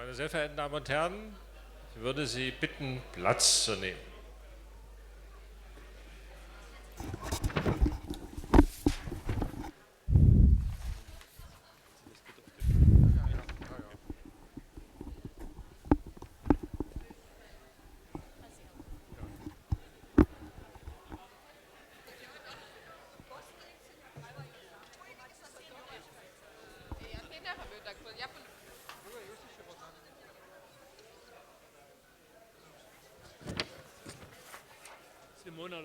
Meine sehr verehrten Damen und Herren, ich würde Sie bitten, Platz zu nehmen. Simona,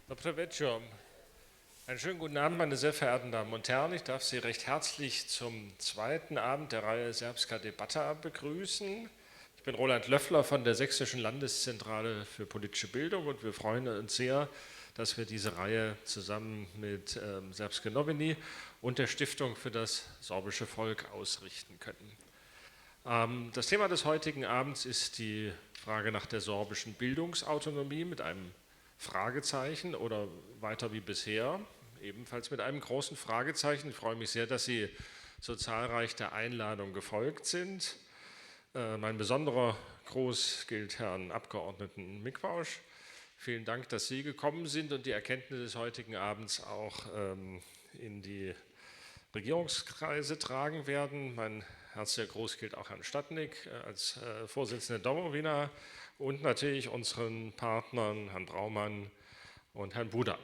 Dr. Vecchio, einen schönen guten Abend, meine sehr verehrten Damen und Herren. Ich darf Sie recht herzlich zum zweiten Abend der Reihe Serbska Debata begrüßen. Ich bin Roland Löffler von der Sächsischen Landeszentrale für politische Bildung und wir freuen uns sehr, dass wir diese Reihe zusammen mit Srpske noviny und der Stiftung für das sorbische Volk ausrichten können. Das Thema des heutigen Abends ist die Frage nach der sorbischen Bildungsautonomie mit einem Fragezeichen oder weiter wie bisher, ebenfalls mit einem großen Fragezeichen. Ich freue mich sehr, dass Sie so zahlreich der Einladung gefolgt sind. Mein besonderer Gruß gilt Herrn Abgeordneten Mikvausch. Vielen Dank, dass Sie gekommen sind und die Erkenntnisse des heutigen Abends auch in die Regierungskreise tragen werden. Mein herzlicher Gruß gilt auch Herrn Stadnik als Vorsitzender der Domowina und natürlich unseren Partnern Herrn Braumann und Herrn Buda.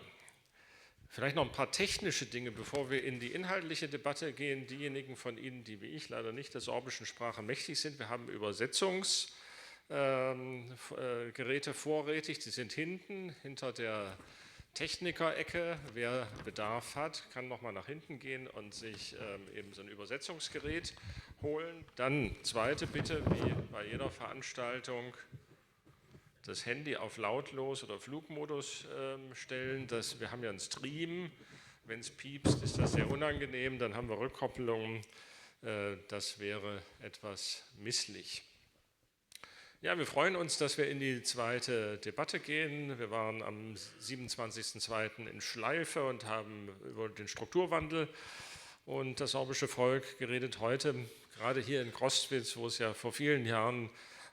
Vielleicht noch ein paar technische Dinge, bevor wir in die inhaltliche Debatte gehen. Diejenigen von Ihnen, die wie ich leider nicht der sorbischen Sprache mächtig sind, wir haben Übersetzungsgeräte vorrätig, die sind hinter der Techniker-Ecke. Wer Bedarf hat, kann nochmal nach hinten gehen und sich eben so ein Übersetzungsgerät holen. Dann zweite Bitte, wie bei jeder Veranstaltung, das Handy auf lautlos oder Flugmodus stellen. Wir haben ja einen Stream. Wenn es piepst, ist das sehr unangenehm. Dann haben wir Rückkopplungen. Das wäre etwas misslich. Ja, wir freuen uns, dass wir in die zweite Debatte gehen. Wir waren am 27.02. in Schleife und haben über den Strukturwandel und das sorbische Volk geredet. Heute, gerade hier in Grostwitz, wo es ja vor vielen Jahren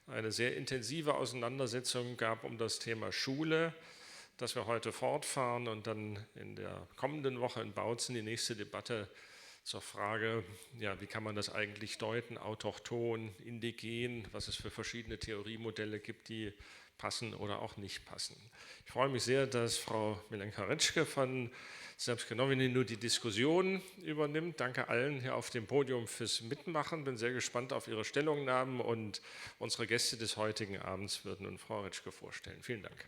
eine sehr intensive Auseinandersetzung gab um das Thema Schule, dass wir heute fortfahren und dann in der kommenden Woche in Bautzen die nächste Debatte zur Frage, ja, wie kann man das eigentlich deuten, autochthon, indigen, was es für verschiedene Theoriemodelle gibt, die passen oder auch nicht passen. Ich freue mich sehr, dass Frau Milenka-Retschke von Srpske noviny nur die Diskussion übernimmt. Danke allen hier auf dem Podium fürs Mitmachen. Bin sehr gespannt auf Ihre Stellungnahmen und unsere Gäste des heutigen Abends würden nun Frau Retschke vorstellen. Vielen Dank.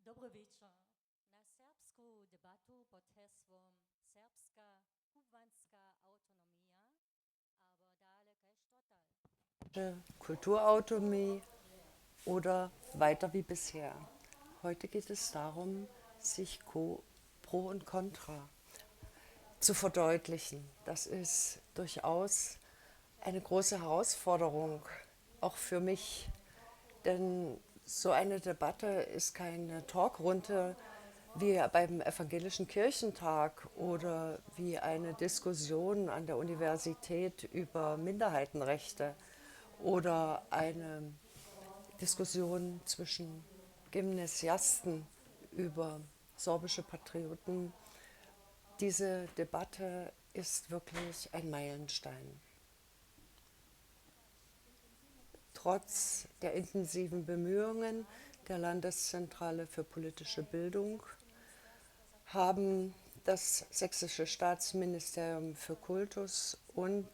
Dobro večer. Na serbsku debatu pod heslom Serbska kubvanska autonomija, aber dale kaj štotal. Kulturautonomie oder weiter wie bisher. Heute geht es darum, sich Pro und Contra zu verdeutlichen. Das ist durchaus eine große Herausforderung, auch für mich, denn so eine Debatte ist keine Talkrunde wie beim Evangelischen Kirchentag oder wie eine Diskussion an der Universität über Minderheitenrechte oder eine Diskussion zwischen Gymnasiasten über sorbische Patrioten. Diese Debatte ist wirklich ein Meilenstein. Trotz der intensiven Bemühungen der Landeszentrale für politische Bildung haben das Sächsische Staatsministerium für Kultus und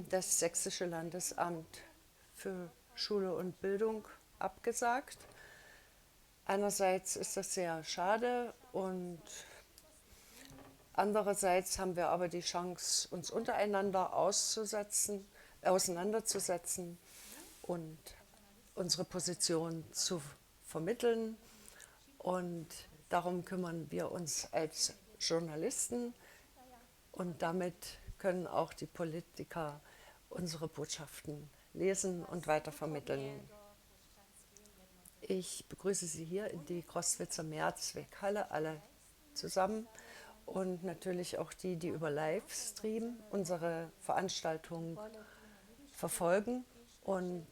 das Sächsische Landesamt für Schule und Bildung abgesagt. Einerseits ist das sehr schade und andererseits haben wir aber die Chance, uns untereinander auseinanderzusetzen und unsere Position zu vermitteln. Und darum kümmern wir uns als Journalisten und damit können auch die Politiker unsere Botschaften lesen und weitervermitteln. Ich begrüße Sie hier in die Groswitzer Mehrzweckhalle alle zusammen und natürlich auch die, die über Livestream unsere Veranstaltung verfolgen und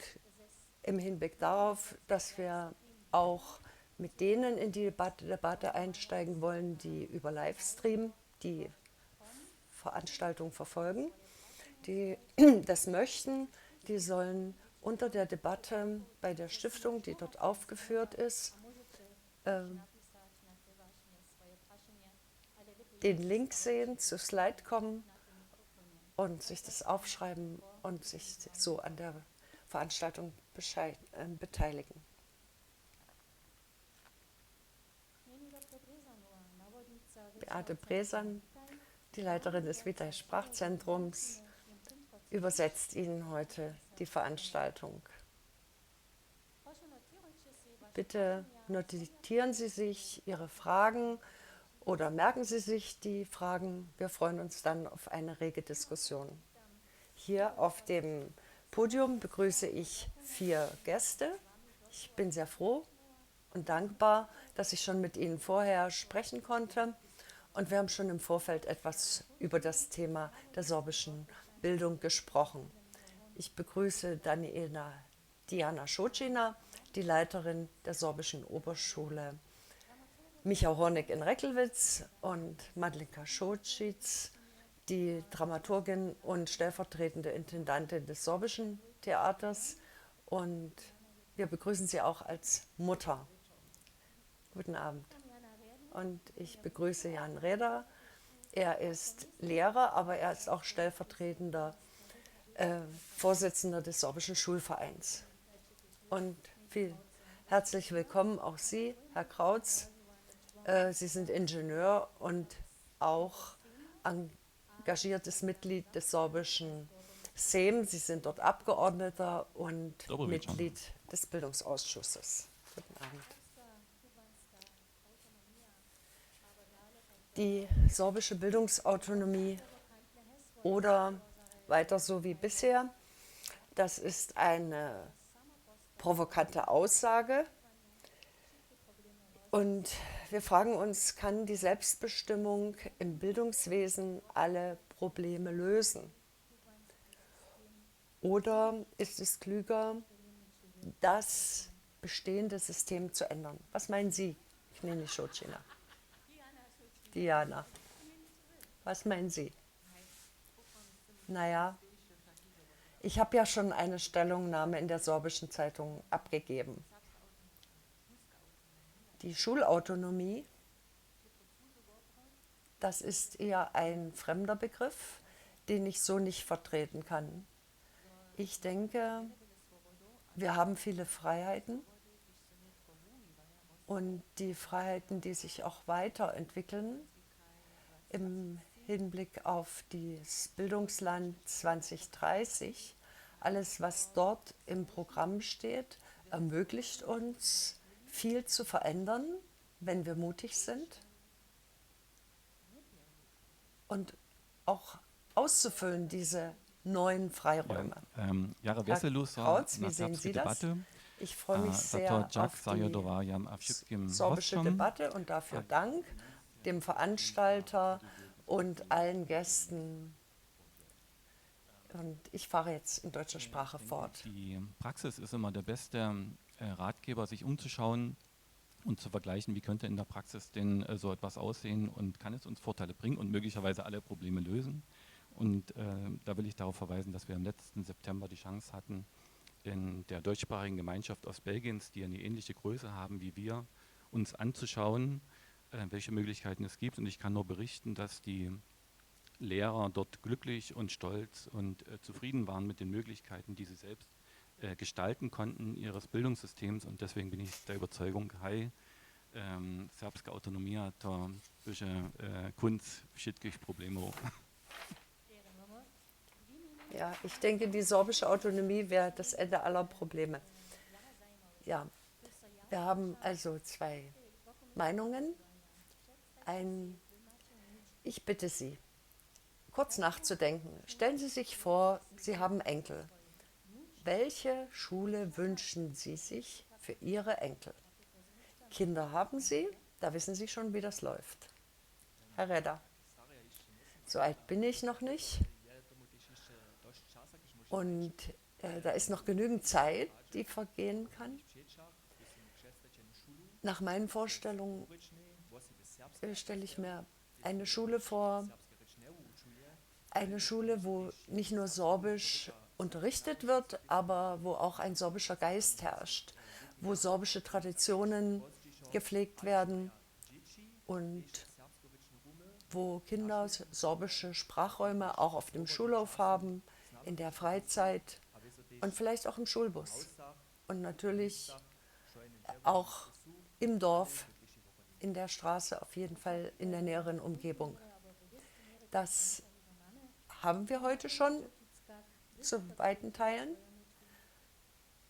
im Hinblick darauf, dass wir auch mit denen in die Debatte einsteigen wollen, die über Livestream die Veranstaltung verfolgen, die das möchten, die sollen unter der Debatte bei der Stiftung, die dort aufgeführt ist, den Link sehen, zu Slide kommen und sich das aufschreiben und sich so an der Veranstaltung beteiligen. Beate Bresan, die Leiterin des Vitae Sprachzentrums, übersetzt Ihnen heute die Veranstaltung. Bitte notieren Sie sich Ihre Fragen oder merken Sie sich die Fragen. Wir freuen uns dann auf eine rege Diskussion. Hier auf dem Podium begrüße ich 4 Gäste. Ich bin sehr froh und dankbar, dass ich schon mit Ihnen vorher sprechen konnte. Und wir haben schon im Vorfeld etwas über das Thema der sorbischen Bildung gesprochen. Ich begrüße Diana Schocina, die Leiterin der sorbischen Oberschule Micha Hornig in Reckelwitz und Madlinka Schocitz, die Dramaturgin und stellvertretende Intendantin des sorbischen Theaters. Und wir begrüßen Sie auch als Mutter. Guten Abend. Und ich begrüße Jan Reder. Er ist Lehrer, aber er ist auch stellvertretender Vorsitzender des sorbischen Schulvereins. Und herzlich willkommen auch Sie, Herr Krautz. Sie sind Ingenieur und auch engagiertes Mitglied des sorbischen Sejm. Sie sind dort Abgeordneter und Mitglied des Bildungsausschusses. Guten Abend. Die sorbische Bildungsautonomie oder weiter so wie bisher, das ist eine provokante Aussage. Und wir fragen uns, kann die Selbstbestimmung im Bildungswesen alle Probleme lösen? Oder ist es klüger, das bestehende System zu ändern? Was meinen Sie, Kneni Schocina? Diana, was meinen Sie? Naja, ich habe ja schon eine Stellungnahme in der Sorbischen Zeitung abgegeben. Die Schulautonomie, das ist eher ein fremder Begriff, den ich so nicht vertreten kann. Ich denke, wir haben viele Freiheiten und die Freiheiten, die sich auch weiterentwickeln im Hinblick auf das Bildungsland 2030. Alles, was dort im Programm steht, ermöglicht uns, viel zu verändern, wenn wir mutig sind und auch auszufüllen, diese neuen Freiräume. Jara Veselus Krautz, wie sehen Sie das? Ich freue mich sehr auf die sorbische Debatte und dafür Dank dem Veranstalter und allen Gästen. Und ich fahre jetzt in deutscher Sprache fort. Die Praxis ist immer der beste Ratgeber, sich umzuschauen und zu vergleichen, wie könnte in der Praxis denn so etwas aussehen und kann es uns Vorteile bringen und möglicherweise alle Probleme lösen. Und da will ich darauf verweisen, dass wir im letzten September die Chance hatten, in der deutschsprachigen Gemeinschaft Ostbelgiens, die eine ähnliche Größe haben wie wir, uns anzuschauen, welche Möglichkeiten es gibt. Und ich kann nur berichten, dass die Lehrer dort glücklich und stolz und zufrieden waren mit den Möglichkeiten, die sie selbst gestalten konnten, ihres Bildungssystems. Und deswegen bin ich der Überzeugung, Srpska autonomija to Kunst všetkých Probleme. Ja, ich denke, die sorbische Autonomie wäre das Ende aller Probleme. Ja, wir haben also zwei Meinungen. Ich bitte Sie, kurz nachzudenken. Stellen Sie sich vor, Sie haben Enkel. Welche Schule wünschen Sie sich für Ihre Enkel? Kinder haben Sie, da wissen Sie schon, wie das läuft. Herr Redder, so alt bin ich noch nicht. Und da ist noch genügend Zeit, die vergehen kann. Nach meinen Vorstellungen stelle ich mir eine Schule vor, eine Schule, wo nicht nur Sorbisch unterrichtet wird, aber wo auch ein sorbischer Geist herrscht, wo sorbische Traditionen gepflegt werden und wo Kinder sorbische Sprachräume auch auf dem Schulhof haben, in der Freizeit und vielleicht auch im Schulbus. Und natürlich auch im Dorf, in der Straße, auf jeden Fall in der näheren Umgebung. Das haben wir heute schon zu weiten Teilen.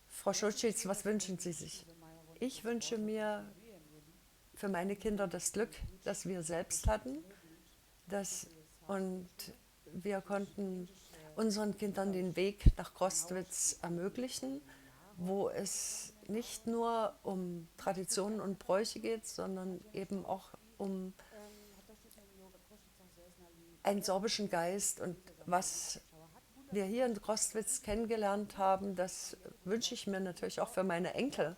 Frau Schultschitz, was wünschen Sie sich? Ich wünsche mir für meine Kinder das Glück, das wir selbst hatten. Und wir konnten unseren Kindern den Weg nach Crostwitz ermöglichen, wo es nicht nur um Traditionen und Bräuche geht, sondern eben auch um einen sorbischen Geist. Und was wir hier in Crostwitz kennengelernt haben, das wünsche ich mir natürlich auch für meine Enkel.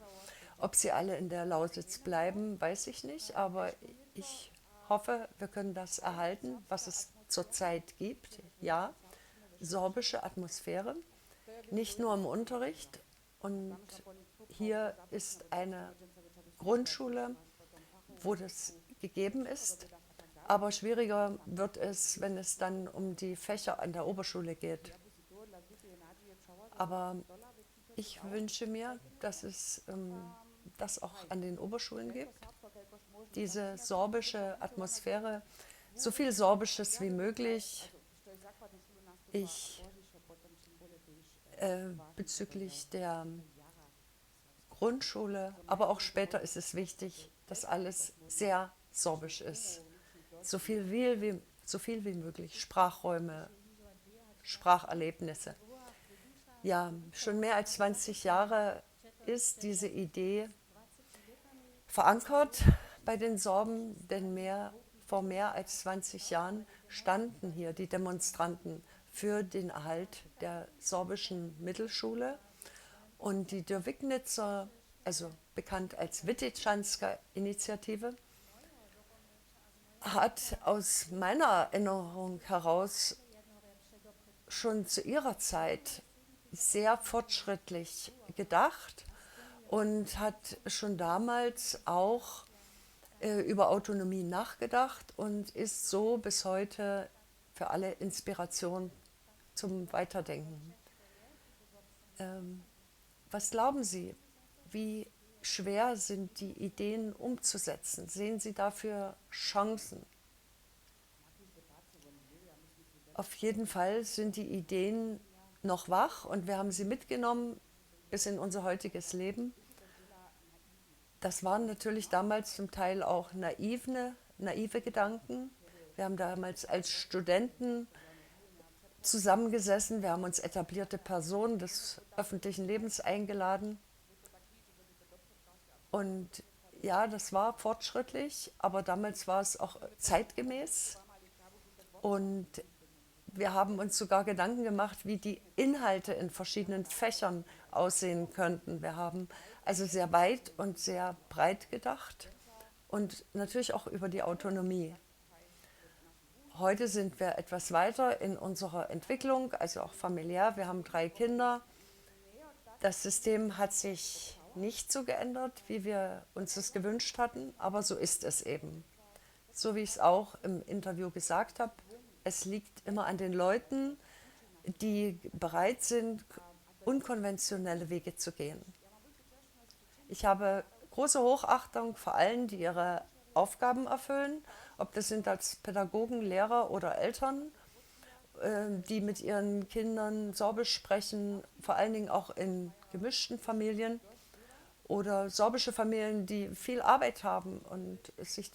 Ob sie alle in der Lausitz bleiben, weiß ich nicht, aber ich hoffe, wir können das erhalten, was es zurzeit gibt. Ja, sorbische Atmosphäre, nicht nur im Unterricht. Und hier ist eine Grundschule, wo das gegeben ist. Aber schwieriger wird es, wenn es dann um die Fächer an der Oberschule geht. Aber ich wünsche mir, dass es das auch an den Oberschulen gibt. Diese sorbische Atmosphäre, so viel Sorbisches wie möglich. Bezüglich der Grundschule, aber auch später ist es wichtig, dass alles sehr sorbisch ist. So viel wie möglich. Sprachräume, Spracherlebnisse. Ja, schon mehr als 20 Jahre ist diese Idee verankert bei den Sorben, denn vor mehr als 20 Jahren standen hier die Demonstranten für den Erhalt der sorbischen Mittelschule. Und die Dürwignitzer, also bekannt als Wittitschanska Initiative, hat aus meiner Erinnerung heraus schon zu ihrer Zeit sehr fortschrittlich gedacht und hat schon damals auch über Autonomie nachgedacht und ist so bis heute für alle Inspiration zum Weiterdenken. Was glauben Sie, wie schwer sind die Ideen umzusetzen? Sehen Sie dafür Chancen? Auf jeden Fall sind die Ideen noch wach und wir haben sie mitgenommen bis in unser heutiges Leben. Das waren natürlich damals zum Teil auch naive Gedanken. Wir haben damals als Studenten zusammengesessen, wir haben uns etablierte Personen des öffentlichen Lebens eingeladen. Und ja, das war fortschrittlich, aber damals war es auch zeitgemäß. Und Wir haben uns sogar Gedanken gemacht, wie die Inhalte in verschiedenen Fächern aussehen könnten. Wir haben also sehr weit und sehr breit gedacht und natürlich auch über die Autonomie. Heute sind wir etwas weiter in unserer Entwicklung, also auch familiär. Wir haben 3 Kinder. Das System hat sich nicht so geändert, wie wir uns das gewünscht hatten, aber so ist es eben. So wie ich es auch im Interview gesagt habe, es liegt immer an den Leuten, die bereit sind, unkonventionelle Wege zu gehen. Ich habe große Hochachtung vor allen, die ihre Aufgaben erfüllen, ob das sind als Pädagogen, Lehrer oder Eltern, die mit ihren Kindern Sorbisch sprechen, vor allen Dingen auch in gemischten Familien oder sorbische Familien, die viel Arbeit haben und sich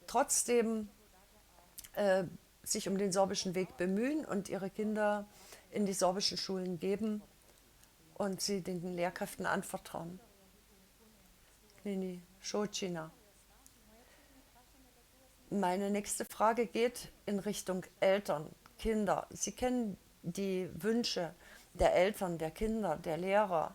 trotzdem sich um den sorbischen Weg bemühen und ihre Kinder in die sorbischen Schulen geben und sie den Lehrkräften anvertrauen. Nini, Shojina. Meine nächste Frage geht in Richtung Eltern, Kinder. Sie kennen die Wünsche der Eltern, der Kinder, der Lehrer.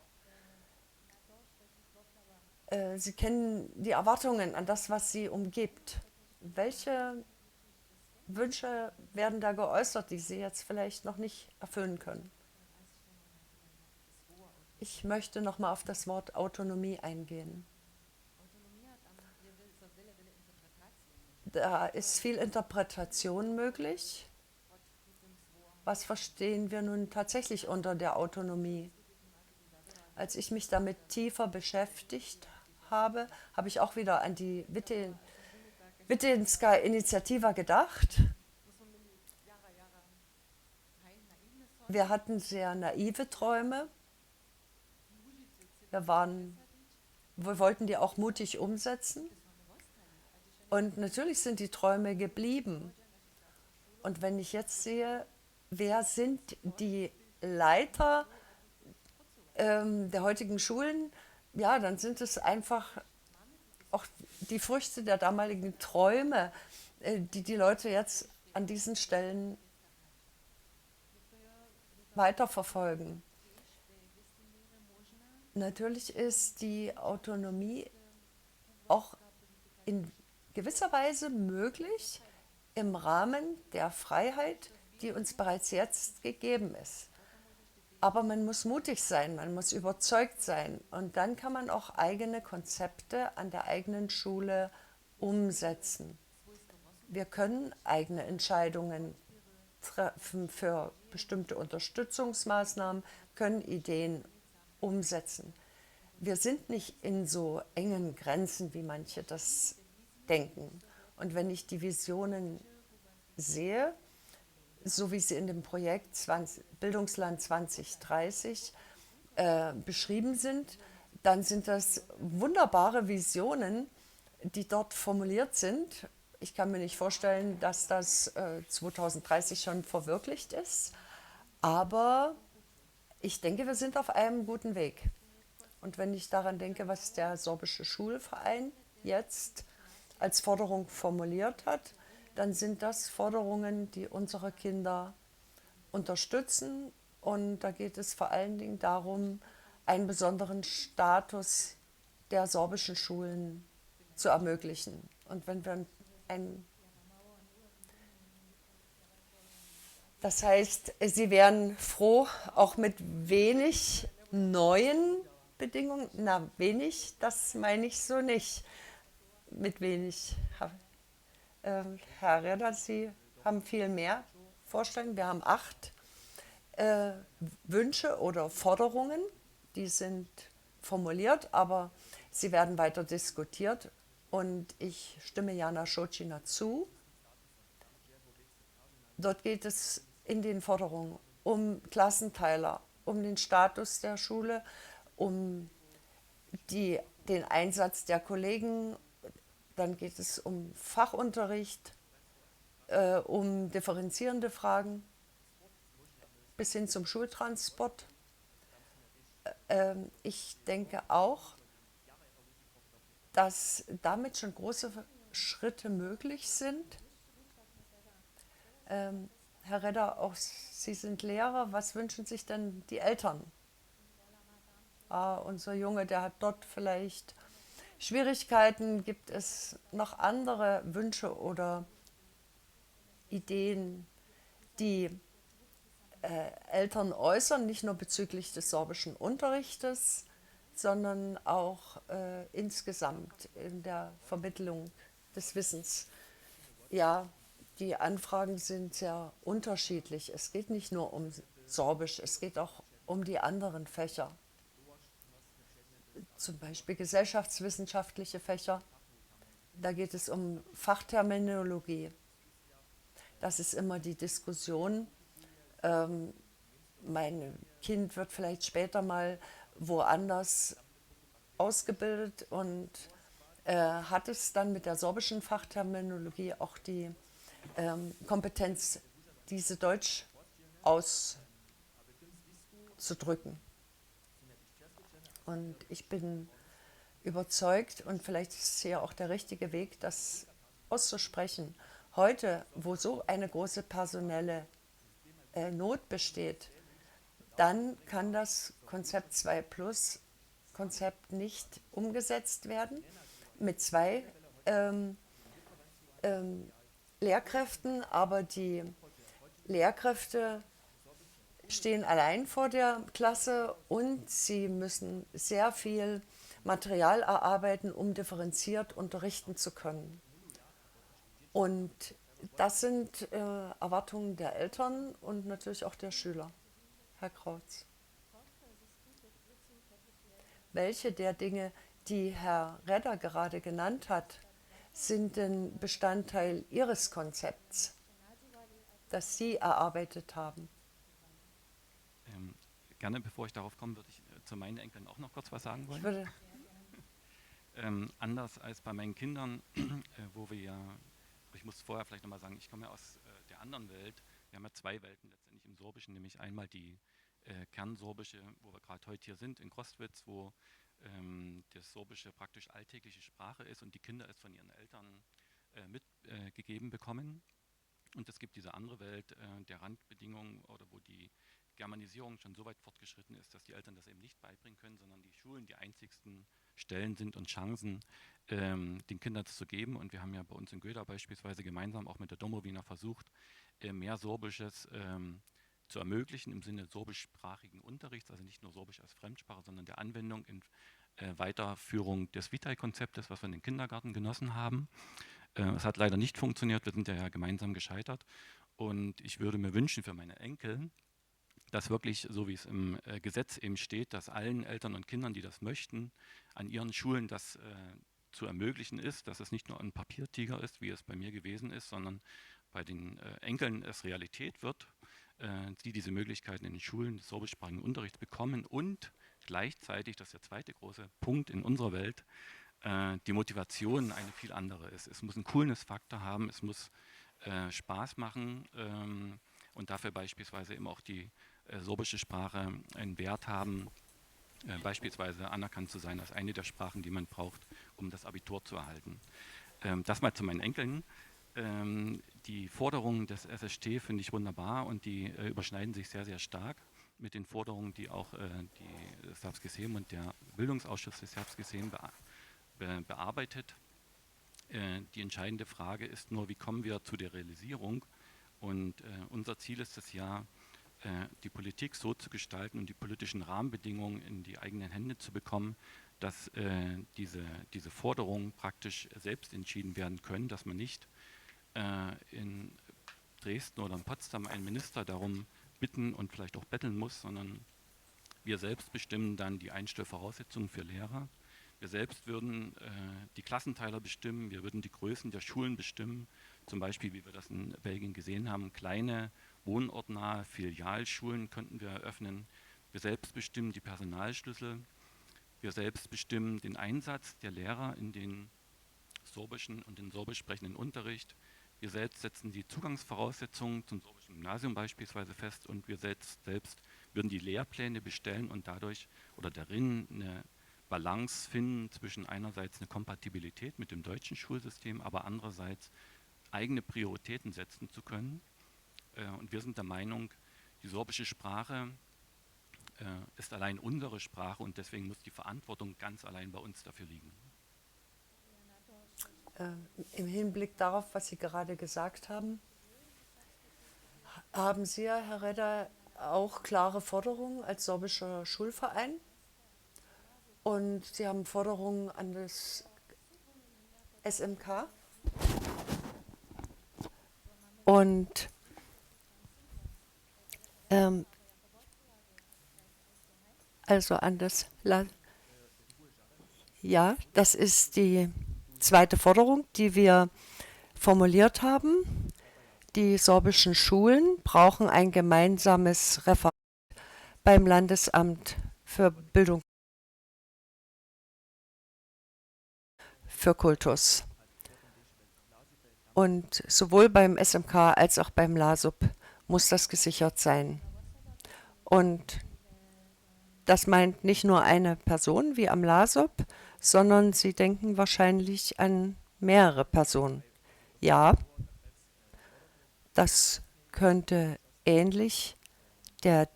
Sie kennen die Erwartungen an das, was sie umgibt. Welche Wünsche werden da geäußert, die Sie jetzt vielleicht noch nicht erfüllen können? Ich möchte noch mal auf das Wort Autonomie eingehen. Da ist viel Interpretation möglich. Was verstehen wir nun tatsächlich unter der Autonomie? Als ich mich damit tiefer beschäftigt habe, habe ich auch wieder an die Wittenska Initiativa gedacht. Wir hatten sehr naive Träume. Wir wollten die auch mutig umsetzen. Und natürlich sind die Träume geblieben. Und wenn ich jetzt sehe, wer sind die Leiter der heutigen Schulen, ja, dann sind es einfach auch die Früchte der damaligen Träume, die die Leute jetzt an diesen Stellen weiterverfolgen. Natürlich ist die Autonomie auch in gewisser Weise möglich im Rahmen der Freiheit, die uns bereits jetzt gegeben ist. Aber man muss mutig sein, man muss überzeugt sein und dann kann man auch eigene Konzepte an der eigenen Schule umsetzen. Wir können eigene Entscheidungen treffen für bestimmte Unterstützungsmaßnahmen, können Ideen umsetzen. Wir sind nicht in so engen Grenzen, wie manche das denken. Und wenn ich die Visionen sehe, so wie sie in dem Projekt Bildungsland 2030 beschrieben sind, dann sind das wunderbare Visionen, die dort formuliert sind. Ich kann mir nicht vorstellen, dass das 2030 schon verwirklicht ist, aber ich denke, wir sind auf einem guten Weg. Und wenn ich daran denke, was der Sorbische Schulverein jetzt als Forderung formuliert hat, dann sind das Forderungen, die unsere Kinder unterstützen. Und da geht es vor allen Dingen darum, einen besonderen Status der sorbischen Schulen zu ermöglichen. Und wenn wir das heißt, sie wären froh, auch mit wenig neuen Bedingungen. Na, wenig, das meine ich so nicht. Mit wenig. Herr Redder, Sie haben viel mehr Vorstellungen. Wir haben 8 Wünsche oder Forderungen, die sind formuliert, aber sie werden weiter diskutiert. Und ich stimme Jana Shojina zu. Dort geht es in den Forderungen um Klassenteiler, um den Status der Schule, um den Einsatz der Kollegen. Dann geht es um Fachunterricht, um differenzierende Fragen bis hin zum Schultransport. Ich denke auch, dass damit schon große Schritte möglich sind. Herr Redder, auch Sie sind Lehrer. Was wünschen sich denn die Eltern? Unser Junge, der hat dort vielleicht Schwierigkeiten. Gibt es noch andere Wünsche oder Ideen, die Eltern äußern, nicht nur bezüglich des sorbischen Unterrichtes, sondern auch insgesamt in der Vermittlung des Wissens? Ja, die Anfragen sind sehr unterschiedlich. Es geht nicht nur um Sorbisch, es geht auch um die anderen Fächer. Zum Beispiel gesellschaftswissenschaftliche Fächer. Da geht es um Fachterminologie. Das ist immer die Diskussion. Mein Kind wird vielleicht später mal woanders ausgebildet und hat es dann mit der sorbischen Fachterminologie auch die Kompetenz, diese Deutsch auszudrücken. Und ich bin überzeugt, und vielleicht ist es hier auch der richtige Weg, das auszusprechen. Heute, wo so eine große personelle Not besteht, dann kann das Konzept 2 Plus Konzept nicht umgesetzt werden mit 2 Lehrkräften, aber die Lehrkräfte stehen allein vor der Klasse und sie müssen sehr viel Material erarbeiten, um differenziert unterrichten zu können. Und das sind Erwartungen der Eltern und natürlich auch der Schüler. Herr Krautz. Welche der Dinge, die Herr Redder gerade genannt hat, sind denn Bestandteil Ihres Konzepts, das Sie erarbeitet haben? Gerne, bevor ich darauf komme, würde ich zu meinen Enkeln auch noch kurz was sagen wollen. Ich würde Anders als bei meinen Kindern, wo wir ja, ich muss vorher vielleicht nochmal sagen, ich komme ja aus der anderen Welt. Wir haben ja 2 Welten letztendlich im Sorbischen, nämlich einmal die Kernsorbische, wo wir gerade heute hier sind, in Crostwitz, wo das Sorbische praktisch alltägliche Sprache ist und die Kinder es von ihren Eltern mitgegeben bekommen. Und es gibt diese andere Welt der Randbedingungen oder wo die Germanisierung schon so weit fortgeschritten ist, dass die Eltern das eben nicht beibringen können, sondern die Schulen die einzigsten Stellen sind und Chancen, den Kindern das zu geben. Und wir haben ja bei uns in Göda beispielsweise gemeinsam auch mit der Domowina versucht, mehr Sorbisches zu ermöglichen im Sinne sorbischsprachigen Unterrichts, also nicht nur Sorbisch als Fremdsprache, sondern der Anwendung in Weiterführung des Vitai-Konzeptes, was wir in den Kindergarten genossen haben. Es hat leider nicht funktioniert, wir sind ja gemeinsam gescheitert. Und ich würde mir wünschen für meine Enkel, dass wirklich, so wie es im Gesetz eben steht, dass allen Eltern und Kindern, die das möchten, an ihren Schulen das zu ermöglichen ist, dass es nicht nur ein Papiertiger ist, wie es bei mir gewesen ist, sondern bei den Enkeln es Realität wird, die diese Möglichkeiten in den Schulen des sorbischsprachigen Unterrichts bekommen und gleichzeitig, das ist der zweite große Punkt in unserer Welt, die Motivation eine viel andere ist. Es muss einen Coolness-Faktor haben, es muss Spaß machen und dafür beispielsweise eben auch die sorbische Sprache einen Wert haben, beispielsweise anerkannt zu sein als eine der Sprachen, die man braucht, um das Abitur zu erhalten. Das mal zu meinen Enkeln. Die Forderungen des SST finde ich wunderbar und die überschneiden sich sehr, sehr stark mit den Forderungen, die auch das Serbskisem und der Bildungsausschuss des Serbskisem bearbeitet. Die entscheidende Frage ist nur, wie kommen wir zu der Realisierung? Und unser Ziel ist es ja, die Politik so zu gestalten und die politischen Rahmenbedingungen in die eigenen Hände zu bekommen, dass diese Forderungen praktisch selbst entschieden werden können, dass man nicht in Dresden oder in Potsdam einen Minister darum bitten und vielleicht auch betteln muss, sondern wir selbst bestimmen dann die Einstellvoraussetzungen für Lehrer. Wir selbst würden die Klassenteiler bestimmen, wir würden die Größen der Schulen bestimmen, zum Beispiel, wie wir das in Belgien gesehen haben, kleine, wohnortnahe Filialschulen könnten wir eröffnen. Wir selbst bestimmen die Personalschlüssel, wir selbst bestimmen den Einsatz der Lehrer in den sorbischen und den sorbisch sprechenden Unterricht. Wir selbst setzen die Zugangsvoraussetzungen zum sorbischen Gymnasium beispielsweise fest und wir selbst würden die Lehrpläne bestellen und dadurch oder darin eine Balance finden zwischen einerseits eine Kompatibilität mit dem deutschen Schulsystem, aber andererseits eigene Prioritäten setzen zu können. Und wir sind der Meinung, die sorbische Sprache ist allein unsere Sprache und deswegen muss die Verantwortung ganz allein bei uns dafür liegen. Im Hinblick darauf, was Sie gerade gesagt haben, haben Sie, Herr Redder, auch klare Forderungen als sorbischer Schulverein? Und Sie haben Forderungen an das SMK? Und also an das ja, das ist die zweite Forderung, die wir formuliert haben. Die sorbischen Schulen brauchen ein gemeinsames Referat beim Landesamt für Bildung für Kultus. Und sowohl beim SMK als auch beim LASUB muss das gesichert sein. Und das meint nicht nur eine Person wie am LASUB, sondern Sie denken wahrscheinlich an mehrere Personen. Ja, das könnte ähnlich das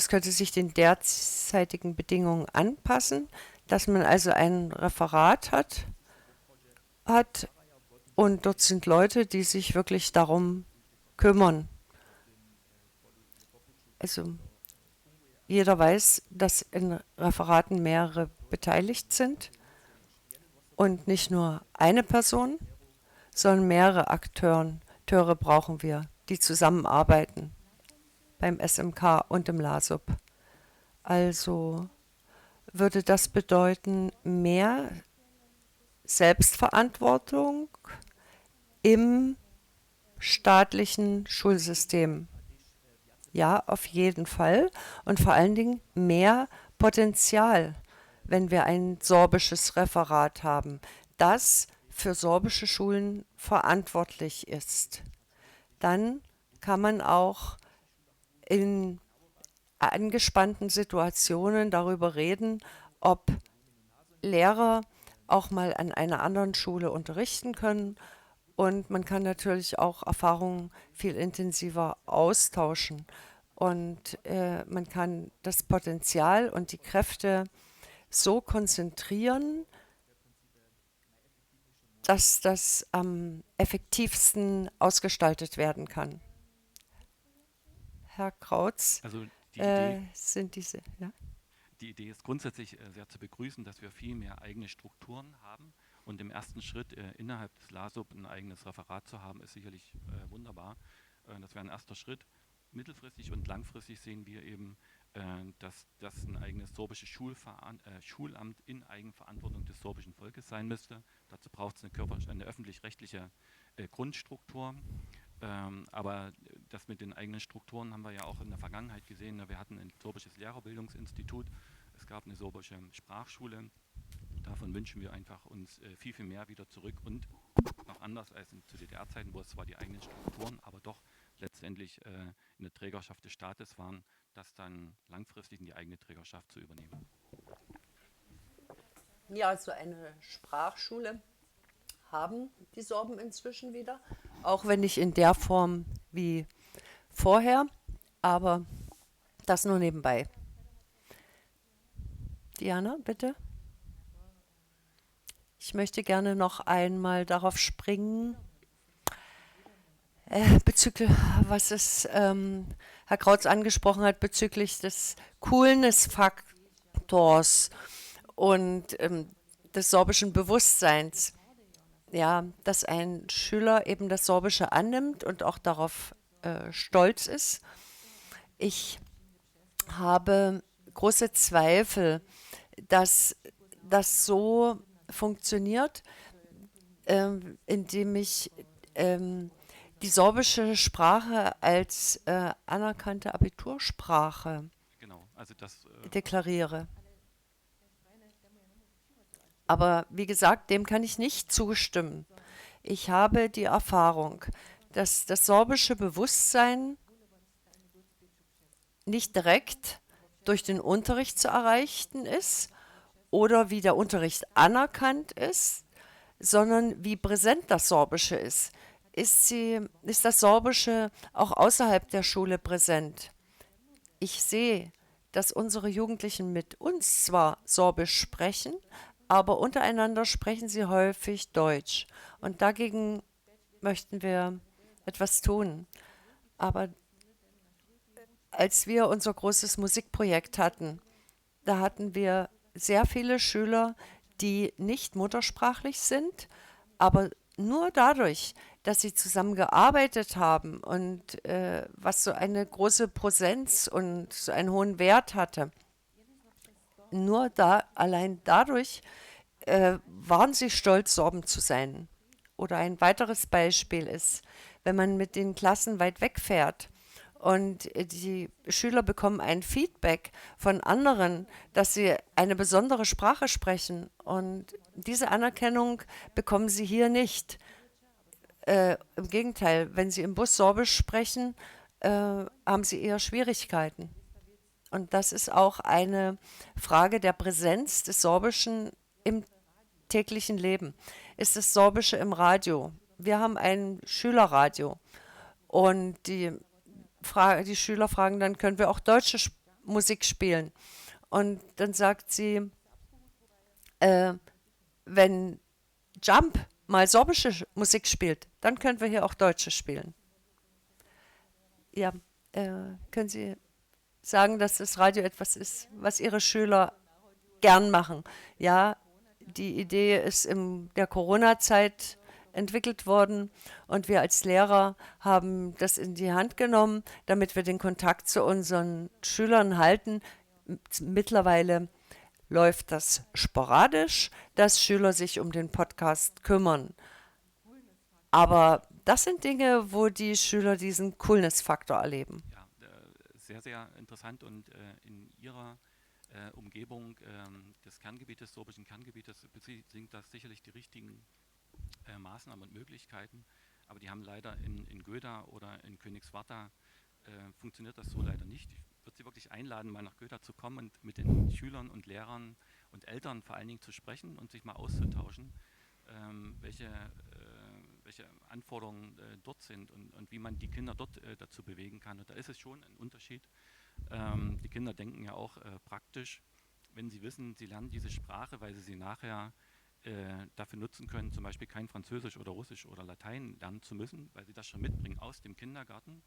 könnte sich den derzeitigen Bedingungen anpassen, dass man also ein Referat hat und dort sind Leute, die sich wirklich darum kümmern. Also jeder weiß, dass in Referaten mehrere beteiligt sind und nicht nur eine Person, sondern mehrere Akteure brauchen wir, die zusammenarbeiten beim SMK und im LASUB. Also würde das bedeuten, mehr Selbstverantwortung im staatlichen Schulsystem. Ja, auf jeden Fall. Und vor allen Dingen mehr Potenzial, wenn wir ein sorbisches Referat haben, das für sorbische Schulen verantwortlich ist. Dann kann man auch in angespannten Situationen darüber reden, ob Lehrer auch mal an einer anderen Schule unterrichten können. Und man kann natürlich auch Erfahrungen viel intensiver austauschen. Und man kann das Potenzial und die Kräfte so konzentrieren, dass das am effektivsten ausgestaltet werden kann. Herr Krautz, Also die Idee, sind diese, ja? die Idee ist grundsätzlich sehr zu begrüßen, dass wir viel mehr eigene Strukturen haben. Und im ersten Schritt innerhalb des LASUB ein eigenes Referat zu haben, ist sicherlich wunderbar. Das wäre ein erster Schritt. Mittelfristig und langfristig sehen wir eben, dass das ein eigenes sorbisches Schulamt in Eigenverantwortung des sorbischen Volkes sein müsste. Dazu braucht es eine öffentlich-rechtliche Grundstruktur. Aber das mit den eigenen Strukturen haben wir ja auch in der Vergangenheit gesehen. Wir hatten ein sorbisches Lehrerbildungsinstitut, es gab eine sorbische Sprachschule. Davon wünschen wir einfach uns viel, viel mehr wieder zurück und noch anders als zu DDR-Zeiten, wo es zwar die eigenen Strukturen, aber doch letztendlich in der Trägerschaft des Staates waren, das dann langfristig in die eigene Trägerschaft zu übernehmen. Ja, so eine Sprachschule haben die Sorben inzwischen wieder, auch wenn nicht in der Form wie vorher, aber das nur nebenbei. Diana, bitte. Ich möchte gerne noch einmal darauf springen, bezüglich, was es Herr Krautz angesprochen hat, bezüglich des Coolness-Faktors und des sorbischen Bewusstseins. Ja, dass ein Schüler eben das Sorbische annimmt und auch darauf stolz ist. Ich habe große Zweifel, dass das so funktioniert, indem ich die sorbische Sprache als anerkannte Abitursprache Also das deklariere. Aber wie gesagt, dem kann ich nicht zustimmen. Ich habe die Erfahrung, dass das sorbische Bewusstsein nicht direkt durch den Unterricht zu erreichen ist oder wie der Unterricht anerkannt ist, sondern wie präsent das Sorbische ist ist das Sorbische auch außerhalb der Schule präsent. Ich sehe, dass unsere Jugendlichen mit uns zwar Sorbisch sprechen, aber untereinander sprechen sie häufig Deutsch. Und dagegen möchten wir etwas tun. Aber als wir unser großes Musikprojekt hatten, da hatten wir sehr viele Schüler, die nicht muttersprachlich sind, aber nur dadurch, dass sie zusammengearbeitet haben und was so eine große Präsenz und so einen hohen Wert hatte, nur da, allein dadurch waren sie stolz, Sorben zu sein. Oder ein weiteres Beispiel ist, wenn man mit den Klassen weit weg fährt und die Schüler bekommen ein Feedback von anderen, dass sie eine besondere Sprache sprechen. Und diese Anerkennung bekommen sie hier nicht. Im Gegenteil, wenn sie im Bus Sorbisch sprechen, haben sie eher Schwierigkeiten. Und das ist auch eine Frage der Präsenz des Sorbischen im täglichen Leben. Ist das Sorbische im Radio? Wir haben ein Schülerradio und die Schüler fragen dann, können wir auch deutsche Musik spielen? Und dann sagt sie, wenn Jump mal sorbische Musik spielt, dann können wir hier auch deutsche spielen. Ja, können Sie sagen, dass das Radio etwas ist, was Ihre Schüler gern machen? Ja, die Idee ist in der Corona-Zeit entwickelt worden und wir als Lehrer haben das in die Hand genommen, damit wir den Kontakt zu unseren Schülern halten. Mittlerweile läuft das sporadisch, dass Schüler sich um den Podcast kümmern. Aber das sind Dinge, wo die Schüler diesen Coolness-Faktor erleben. Ja, sehr, sehr interessant und in Ihrer Umgebung des Kerngebietes, sorbischen Kerngebietes, sind das sicherlich die richtigen Maßnahmen und Möglichkeiten, aber die haben leider in Göda oder in Königswarta funktioniert das so leider nicht. Ich würde Sie wirklich einladen, mal nach Göda zu kommen und mit den Schülern und Lehrern und Eltern vor allen Dingen zu sprechen und sich mal auszutauschen, welche Anforderungen dort sind und wie man die Kinder dort dazu bewegen kann. Und da ist es schon ein Unterschied. Die Kinder denken ja auch praktisch, wenn sie wissen, sie lernen diese Sprache, weil sie nachher dafür nutzen können, zum Beispiel kein Französisch oder Russisch oder Latein lernen zu müssen, weil sie das schon mitbringen aus dem Kindergarten.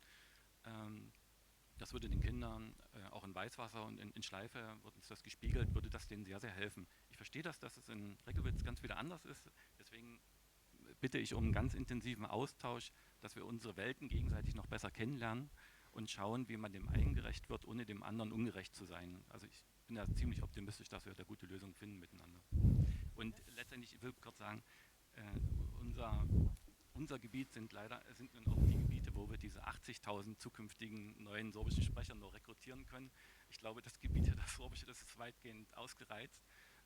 Das würde den Kindern auch in Weißwasser und in Schleife, wird uns das gespiegelt, würde das denen sehr, sehr helfen. Ich verstehe das, dass es in Reckewitz ganz wieder anders ist, deswegen bitte ich um einen ganz intensiven Austausch, dass wir unsere Welten gegenseitig noch besser kennenlernen und schauen, wie man dem einen gerecht wird, ohne dem anderen ungerecht zu sein. Also ich bin da ziemlich optimistisch, dass wir da gute Lösungen finden miteinander. Und letztendlich, ich will kurz sagen, unser Gebiet sind nun auch die Gebiete, wo wir diese 80.000 zukünftigen neuen sorbischen Sprecher nur rekrutieren können. Ich glaube, das Gebiet hier, das Sorbische, das ist weitgehend ausgereizt.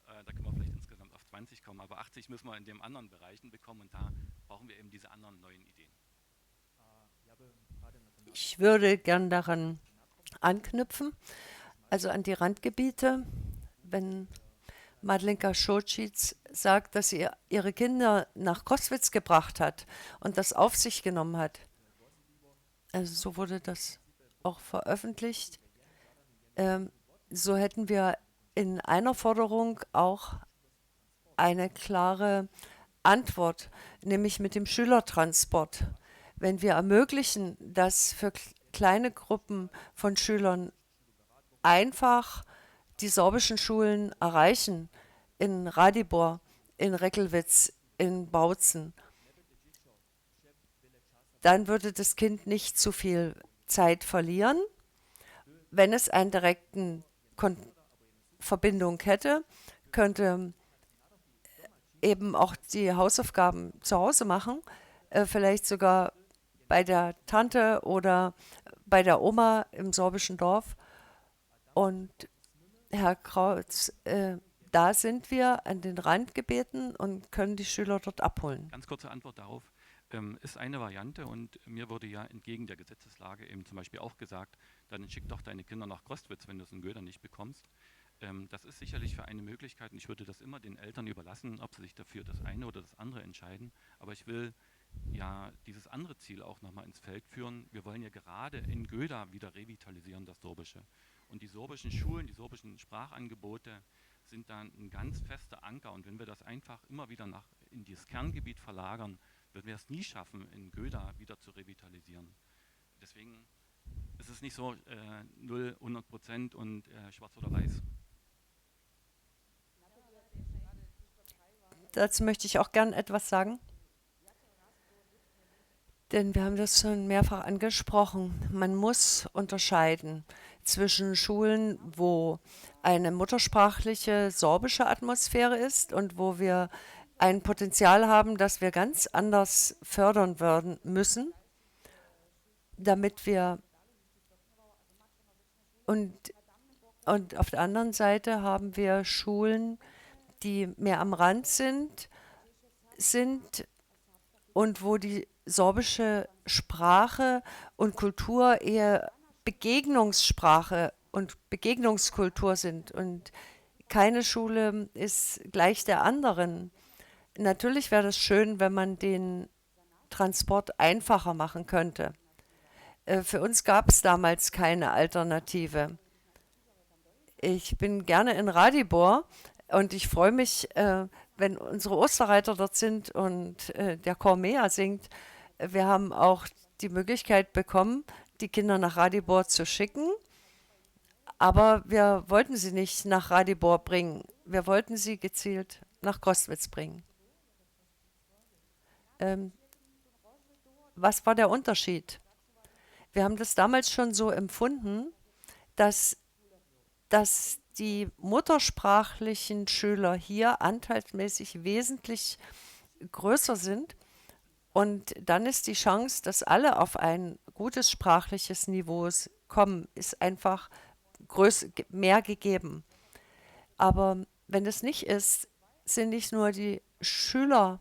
Da können wir vielleicht insgesamt auf 20 kommen, aber 80 müssen wir in den anderen Bereichen bekommen und da brauchen wir eben diese anderen neuen Ideen. Ich würde gern daran anknüpfen, also an die Randgebiete. Wenn Madlenka Schultschitz sagt, dass sie ihre Kinder nach Kostwitz gebracht hat und das auf sich genommen hat. Also so wurde das auch veröffentlicht. So hätten wir in einer Forderung auch eine klare Antwort, nämlich mit dem Schülertransport. Wenn wir ermöglichen, dass für kleine Gruppen von Schülern einfach die sorbischen Schulen erreichen, in Radibor, in Reckelwitz, in Bautzen, dann würde das Kind nicht zu viel Zeit verlieren. Wenn es eine direkte Verbindung hätte, könnte eben auch die Hausaufgaben zu Hause machen, vielleicht sogar bei der Tante oder bei der Oma im sorbischen Dorf. Und Herr Krautz, da sind wir an den Randgebieten und können die Schüler dort abholen. Ganz kurze Antwort darauf. Ist eine Variante und mir wurde ja entgegen der Gesetzeslage eben zum Beispiel auch gesagt, dann schick doch deine Kinder nach Kostwitz, wenn du es in Göda nicht bekommst. Das ist sicherlich für eine Möglichkeit und ich würde das immer den Eltern überlassen, ob sie sich dafür das eine oder das andere entscheiden. Aber ich will ja dieses andere Ziel auch nochmal ins Feld führen. Wir wollen ja gerade in Göda wieder revitalisieren, das Sorbische. Und die sorbischen Schulen, die sorbischen Sprachangebote sind da ein ganz fester Anker. Und wenn wir das einfach immer wieder in dieses Kerngebiet verlagern, würden wir es nie schaffen, in Göda wieder zu revitalisieren. Deswegen ist es nicht so 0, 100% und schwarz oder weiß. Dazu möchte ich auch gern etwas sagen. Denn wir haben das schon mehrfach angesprochen. Man muss unterscheiden zwischen Schulen, wo eine muttersprachliche sorbische Atmosphäre ist und wo wir ein Potenzial haben, das wir ganz anders fördern werden müssen, damit wir und, und auf der anderen Seite haben wir Schulen, die mehr am Rand sind und wo die sorbische Sprache und Kultur eher Begegnungssprache und Begegnungskultur sind. Und keine Schule ist gleich der anderen. Natürlich wäre das schön, wenn man den Transport einfacher machen könnte. Für uns gab es damals keine Alternative. Ich bin gerne in Radibor und ich freue mich, wenn unsere Osterreiter dort sind und der Chor Mea singt. Wir haben auch die Möglichkeit bekommen, die Kinder nach Radibor zu schicken, aber wir wollten sie nicht nach Radibor bringen. Wir wollten sie gezielt nach Kostwitz bringen. Was war der Unterschied? Wir haben das damals schon so empfunden, dass die muttersprachlichen Schüler hier anteilsmäßig wesentlich größer sind. Und dann ist die Chance, dass alle auf ein gutes sprachliches Niveau kommen, ist einfach mehr gegeben. Aber wenn es nicht ist, sind nicht nur die Schüler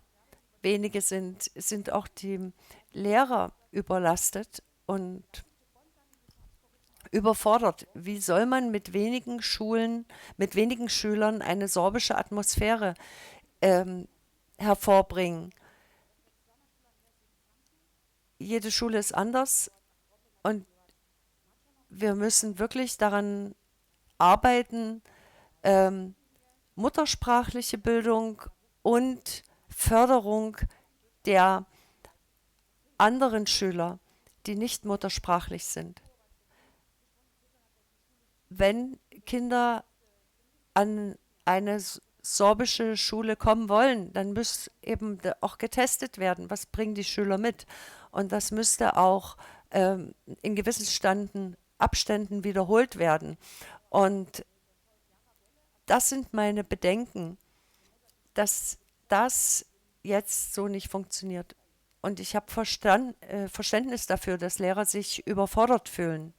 wenige sind auch die Lehrer überlastet und überfordert. Wie soll man mit wenigen Schülern eine sorbische Atmosphäre hervorbringen? Jede Schule ist anders und wir müssen wirklich daran arbeiten, muttersprachliche Bildung und Förderung der anderen Schüler, die nicht muttersprachlich sind. Wenn Kinder an eine sorbische Schule kommen wollen, dann muss eben auch getestet werden, was bringen die Schüler mit. Und das müsste auch in gewissen Abständen wiederholt werden. Und das sind meine Bedenken, dass das jetzt so nicht funktioniert. Und ich habe Verständnis dafür, dass Lehrer sich überfordert fühlen,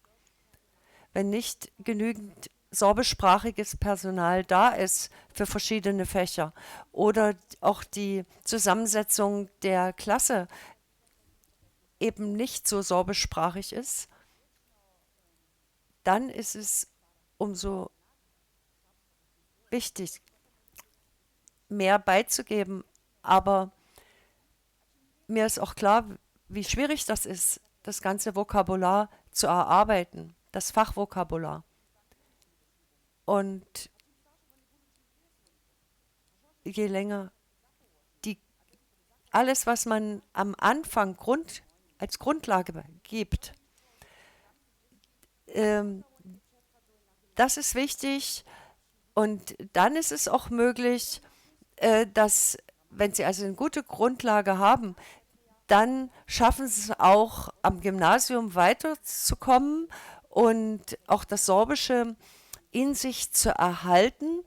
wenn nicht genügend sorbischsprachiges Personal da ist für verschiedene Fächer oder auch die Zusammensetzung der Klasse eben nicht so sorbischsprachig ist, dann ist es umso wichtig, mehr beizugeben. Aber mir ist auch klar, wie schwierig das ist, das ganze Vokabular zu erarbeiten, das Fachvokabular. Und je länger alles, was man am Anfang als Grundlage gibt, das ist wichtig. Und dann ist es auch möglich, dass, wenn Sie also eine gute Grundlage haben, dann schaffen Sie es auch, am Gymnasium weiterzukommen und auch das Sorbische in sich zu erhalten,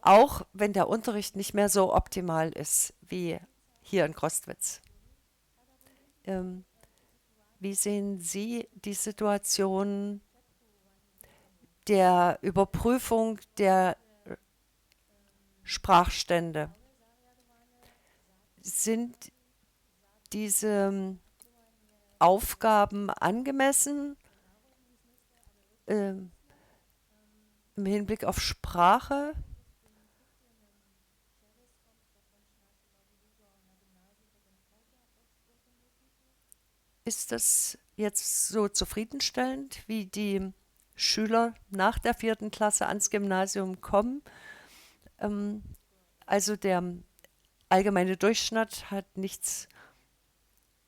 auch wenn der Unterricht nicht mehr so optimal ist wie hier in Kostwitz. Wie sehen Sie die Situation der Überprüfung der Sprachstände? Sind diese Aufgaben angemessen im Hinblick auf Sprache? ist das jetzt so zufriedenstellend, wie die Schüler nach der 4. Klasse ans Gymnasium kommen? Also der allgemeine Durchschnitt hat nichts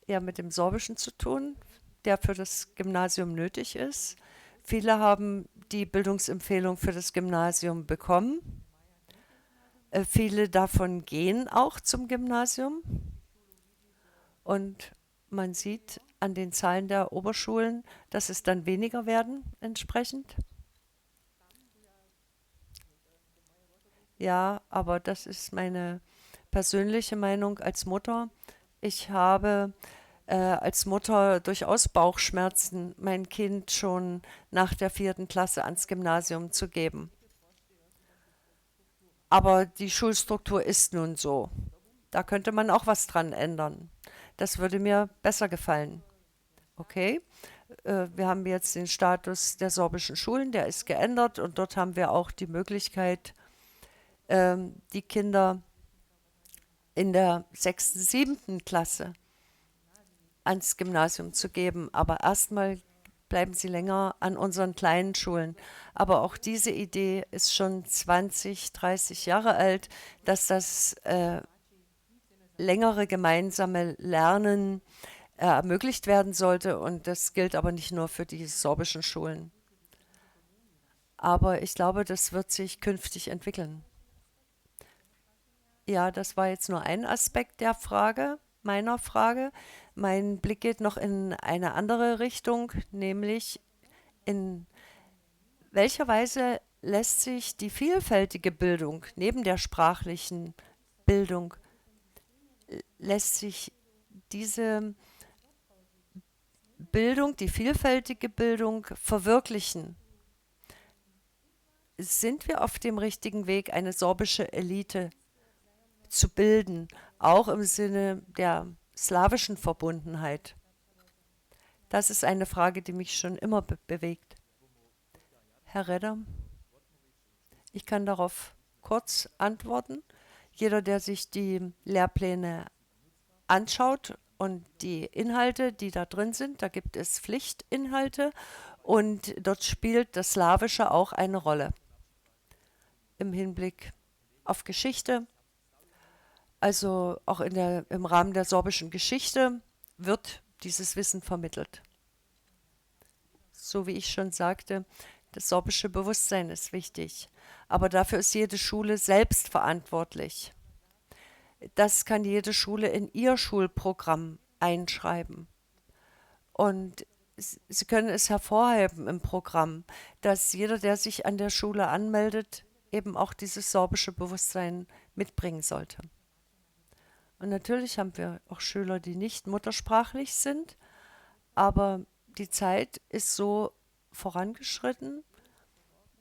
eher mit dem Sorbischen zu tun, der für das Gymnasium nötig ist. Viele haben die Bildungsempfehlung für das Gymnasium bekommen. Viele davon gehen auch zum Gymnasium. Und man sieht an den Zahlen der Oberschulen, dass es dann weniger werden entsprechend. Ja, aber das ist meine persönliche Meinung als Mutter. Ich habe als Mutter durchaus Bauchschmerzen, mein Kind schon nach der 4. Klasse ans Gymnasium zu geben. Aber die Schulstruktur ist nun so. Da könnte man auch was dran ändern. Das würde mir besser gefallen. Okay, wir haben jetzt den Status der sorbischen Schulen, der ist geändert und dort haben wir auch die Möglichkeit, die Kinder in der 6., 7. Klasse ans Gymnasium zu geben. Aber erstmal bleiben sie länger an unseren kleinen Schulen. Aber auch diese Idee ist schon 20, 30 Jahre alt, dass das längere gemeinsame Lernen ermöglicht werden sollte. Und das gilt aber nicht nur für die sorbischen Schulen. Aber ich glaube, das wird sich künftig entwickeln. Ja, das war jetzt nur ein Aspekt der Frage, meiner Frage. Mein Blick geht noch in eine andere Richtung, nämlich in welcher Weise lässt sich die vielfältige Bildung neben der sprachlichen Bildung, lässt sich diese Bildung, die vielfältige Bildung verwirklichen? Sind wir auf dem richtigen Weg, eine sorbische Elite zu bilden, auch im Sinne der slawischen Verbundenheit? Das ist eine Frage, die mich schon immer bewegt. Herr Redder, ich kann darauf kurz antworten. Jeder, der sich die Lehrpläne anschaut und die Inhalte, die da drin sind, da gibt es Pflichtinhalte und dort spielt das Slawische auch eine Rolle im Hinblick auf Geschichte. Also auch im Rahmen der sorbischen Geschichte wird dieses Wissen vermittelt. So wie ich schon sagte, das sorbische Bewusstsein ist wichtig. Aber dafür ist jede Schule selbst verantwortlich. Das kann jede Schule in ihr Schulprogramm einschreiben. Und Sie können es hervorheben im Programm, dass jeder, der sich an der Schule anmeldet, eben auch dieses sorbische Bewusstsein mitbringen sollte. Und natürlich haben wir auch Schüler, die nicht muttersprachlich sind, aber die Zeit ist so vorangeschritten,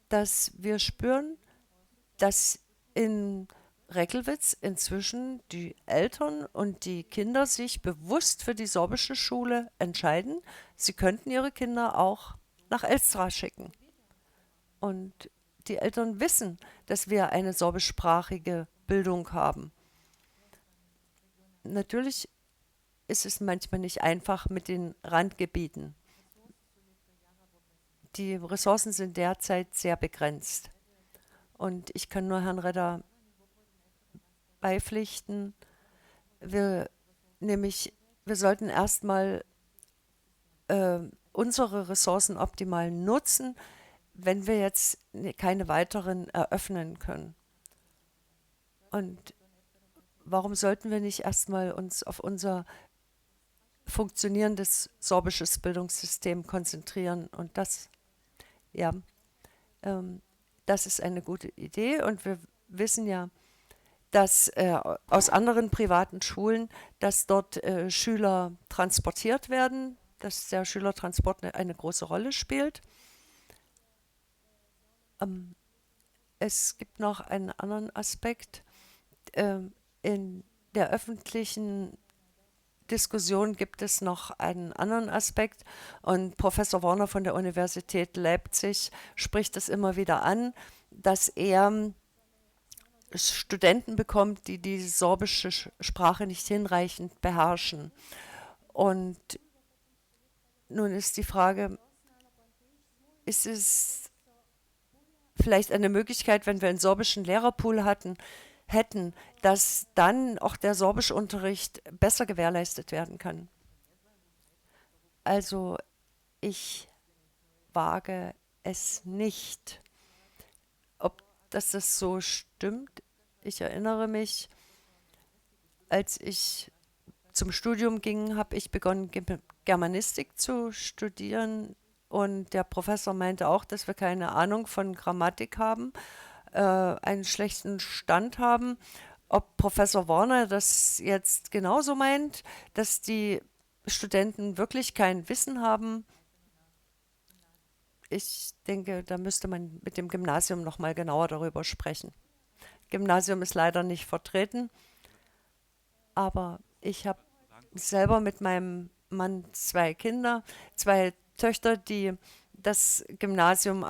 dass wir spüren, dass in Reckelwitz inzwischen die Eltern und die Kinder sich bewusst für die sorbische Schule entscheiden. Sie könnten ihre Kinder auch nach Elstra schicken. Und die Eltern wissen, dass wir eine sorbischsprachige Bildung haben. Natürlich ist es manchmal nicht einfach mit den Randgebieten. Die Ressourcen sind derzeit sehr begrenzt. Und ich kann nur Herrn Redder beipflichten, wir sollten erstmal unsere Ressourcen optimal nutzen, wenn wir jetzt keine weiteren eröffnen können. Und warum sollten wir nicht erstmal uns auf unser funktionierendes sorbisches Bildungssystem konzentrieren? Und das ist eine gute Idee. Und wir wissen ja, dass aus anderen privaten Schulen, dass dort Schüler transportiert werden, dass der Schülertransport eine große Rolle spielt. Es gibt noch einen anderen Aspekt. In der öffentlichen Diskussion gibt es noch einen anderen Aspekt und Professor Warner von der Universität Leipzig spricht es immer wieder an, dass er Studenten bekommt, die die sorbische Sprache nicht hinreichend beherrschen. Und Nun ist die Frage, ist es vielleicht eine Möglichkeit, wenn wir einen sorbischen Lehrerpool hätten, dass dann auch der Sorbischunterricht besser gewährleistet werden kann? Also ich wage es nicht. Ob das so stimmt? Ich erinnere mich, als ich zum Studium ging, habe ich begonnen, Germanistik zu studieren. Und der Professor meinte auch, dass wir keine Ahnung von Grammatik haben, einen schlechten Stand haben. Ob Professor Warner das jetzt genauso meint, dass die Studenten wirklich kein Wissen haben, ich denke, da müsste man mit dem Gymnasium noch mal genauer darüber sprechen. Gymnasium ist leider nicht vertreten, aber ich habe selber mit meinem Mann 2 Kinder, 2 Töchter, die das Gymnasium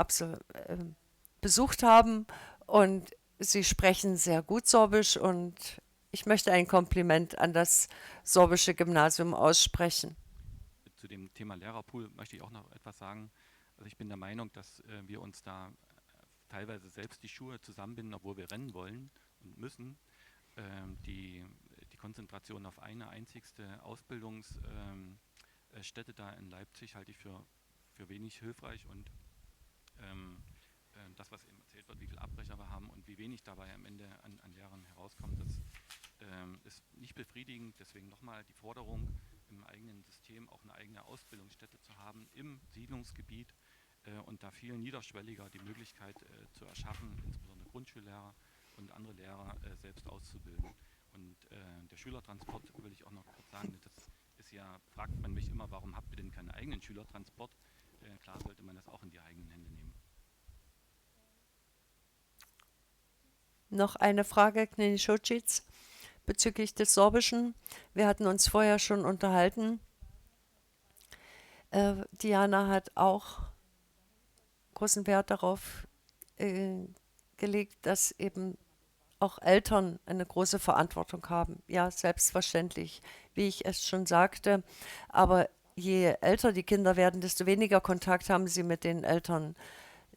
besucht haben und sie sprechen sehr gut Sorbisch und ich möchte ein Kompliment an das sorbische Gymnasium aussprechen. Zu dem Thema Lehrerpool möchte ich auch noch etwas sagen. Also ich bin der Meinung, dass wir uns da teilweise selbst die Schuhe zusammenbinden, obwohl wir rennen wollen und müssen. Die Konzentration auf eine einzigste Ausbildungsstätte da in Leipzig halte ich für wenig hilfreich und das, was eben erzählt wird, wie viele Abbrecher wir haben und wie wenig dabei am Ende an Lehrern herauskommt, das ist nicht befriedigend. Deswegen nochmal die Forderung, im eigenen System auch eine eigene Ausbildungsstätte zu haben im Siedlungsgebiet und da viel niederschwelliger die Möglichkeit zu erschaffen, insbesondere Grundschullehrer und andere Lehrer selbst auszubilden. Und der Schülertransport will ich auch noch kurz sagen, das ist ja, fragt man mich immer, warum habt ihr denn keinen eigenen Schülertransport? Klar sollte man das auch in die eigenen Hände nehmen. Noch eine Frage, Kneni Schocic, bezüglich des Sorbischen. Wir hatten uns vorher schon unterhalten. Diana hat auch großen Wert darauf gelegt, dass eben auch Eltern eine große Verantwortung haben. Ja, selbstverständlich, wie ich es schon sagte. Aber je älter die Kinder werden, desto weniger Kontakt haben sie mit den Eltern.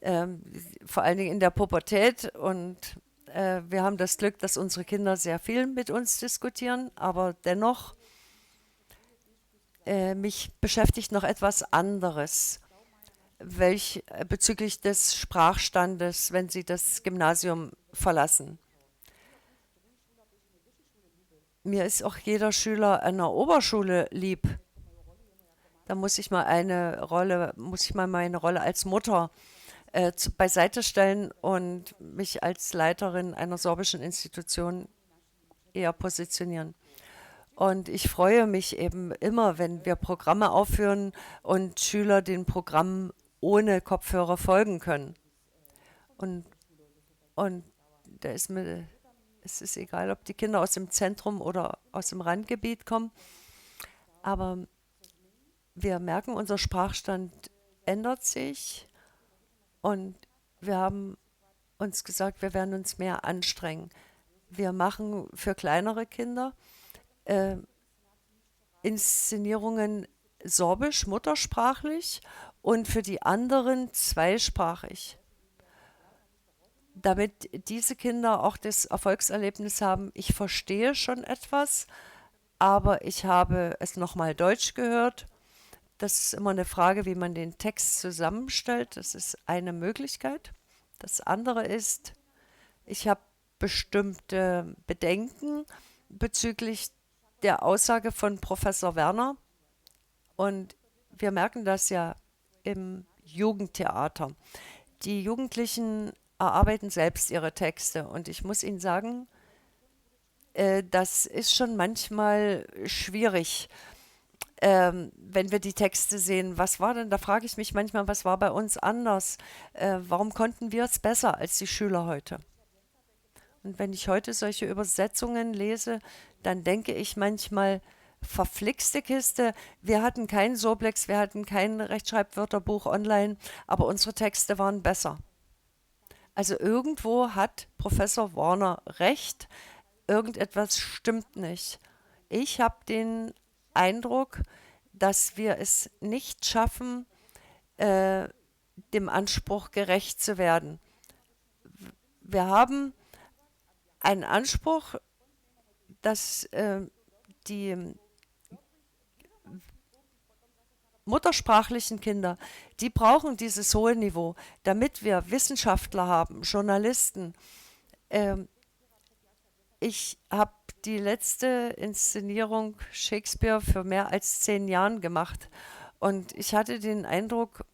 Vor allen Dingen in der Pubertät. Und wir haben das Glück, dass unsere Kinder sehr viel mit uns diskutieren. Aber dennoch, mich beschäftigt noch etwas anderes. Bezüglich des Sprachstandes, wenn sie das Gymnasium verlassen. Mir ist auch jeder Schüler einer Oberschule lieb. Da muss ich mal meine Rolle als Mutter beiseite stellen und mich als Leiterin einer sorbischen Institution eher positionieren. Und ich freue mich eben immer, wenn wir Programme aufführen und Schüler den Programmen ohne Kopfhörer folgen können. Und es ist egal, ob die Kinder aus dem Zentrum oder aus dem Randgebiet kommen. Aber wir merken, unser Sprachstand ändert sich. Und wir haben uns gesagt, wir werden uns mehr anstrengen. Wir machen für kleinere Kinder Inszenierungen sorbisch, muttersprachlich und für die anderen zweisprachig. Damit diese Kinder auch das Erfolgserlebnis haben, ich verstehe schon etwas, aber ich habe es nochmal Deutsch gehört. Das ist immer eine Frage, wie man den Text zusammenstellt. Das ist eine Möglichkeit. Das andere ist, ich habe bestimmte Bedenken bezüglich der Aussage von Professor Werner. Und wir merken das ja im Jugendtheater. Die Jugendlichen erarbeiten selbst ihre Texte. Und ich muss Ihnen sagen, das ist schon manchmal schwierig, wenn wir die Texte sehen. Was war denn, da frage ich mich manchmal, was war bei uns anders? Warum konnten wir es besser als die Schüler heute? Und wenn ich heute solche Übersetzungen lese, dann denke ich manchmal, verflixte Kiste, wir hatten kein Soblex, wir hatten kein Rechtschreibwörterbuch online, aber unsere Texte waren besser. Also irgendwo hat Professor Warner recht, irgendetwas stimmt nicht. Ich habe den Eindruck, dass wir es nicht schaffen, äh, dem Anspruch gerecht zu werden. Wir haben einen Anspruch, dass die muttersprachlichen Kinder, die brauchen dieses hohe Niveau, damit wir Wissenschaftler haben, Journalisten. Ich habe die letzte Inszenierung Shakespeare für mehr als 10 Jahren gemacht und ich hatte den Eindruck,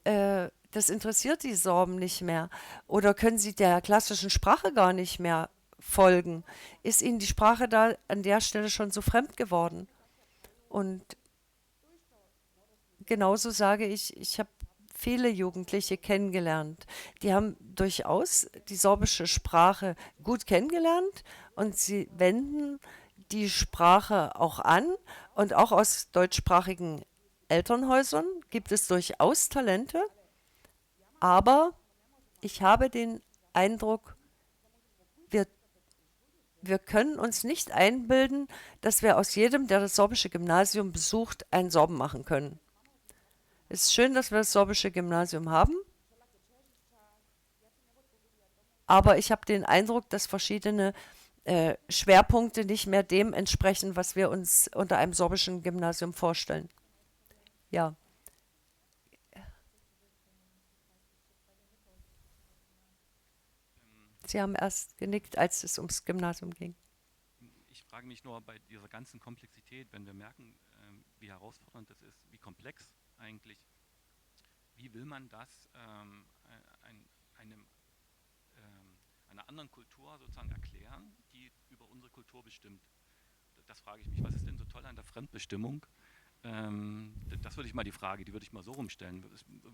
das interessiert die Sorben nicht mehr oder können sie der klassischen Sprache gar nicht mehr folgen. Ist ihnen die Sprache da an der Stelle schon so fremd geworden? Und genauso sage ich, ich habe viele Jugendliche kennengelernt. Die haben durchaus die sorbische Sprache gut kennengelernt und sie wenden die Sprache auch an. Und auch aus deutschsprachigen Elternhäusern gibt es durchaus Talente. Aber ich habe den Eindruck, wir können uns nicht einbilden, dass wir aus jedem, der das sorbische Gymnasium besucht, einen Sorben machen können. Es ist schön, dass wir das sorbische Gymnasium haben, aber ich habe den Eindruck, dass verschiedene Schwerpunkte nicht mehr dem entsprechen, was wir uns unter einem sorbischen Gymnasium vorstellen. Ja. Sie haben erst genickt, als es ums Gymnasium ging. Ich frage mich nur bei dieser ganzen Komplexität, wenn wir merken, wie herausfordernd das ist, wie komplex eigentlich, wie will man das einer anderen Kultur sozusagen erklären, die über unsere Kultur bestimmt? Das frage ich mich. Was ist denn so toll an der Fremdbestimmung? Das würde ich mal die Frage, die würde ich mal so rumstellen.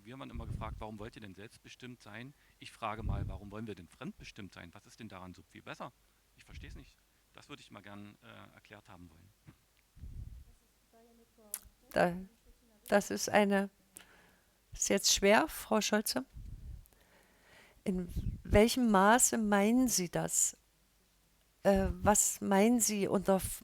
Wir haben immer gefragt, warum wollt ihr denn selbstbestimmt sein? Ich frage mal, warum wollen wir denn fremdbestimmt sein? Was ist denn daran so viel besser? Ich verstehe es nicht. Das würde ich mal gern erklärt haben wollen. Das ist jetzt schwer, Frau Scholze. In welchem Maße meinen Sie das? Was meinen Sie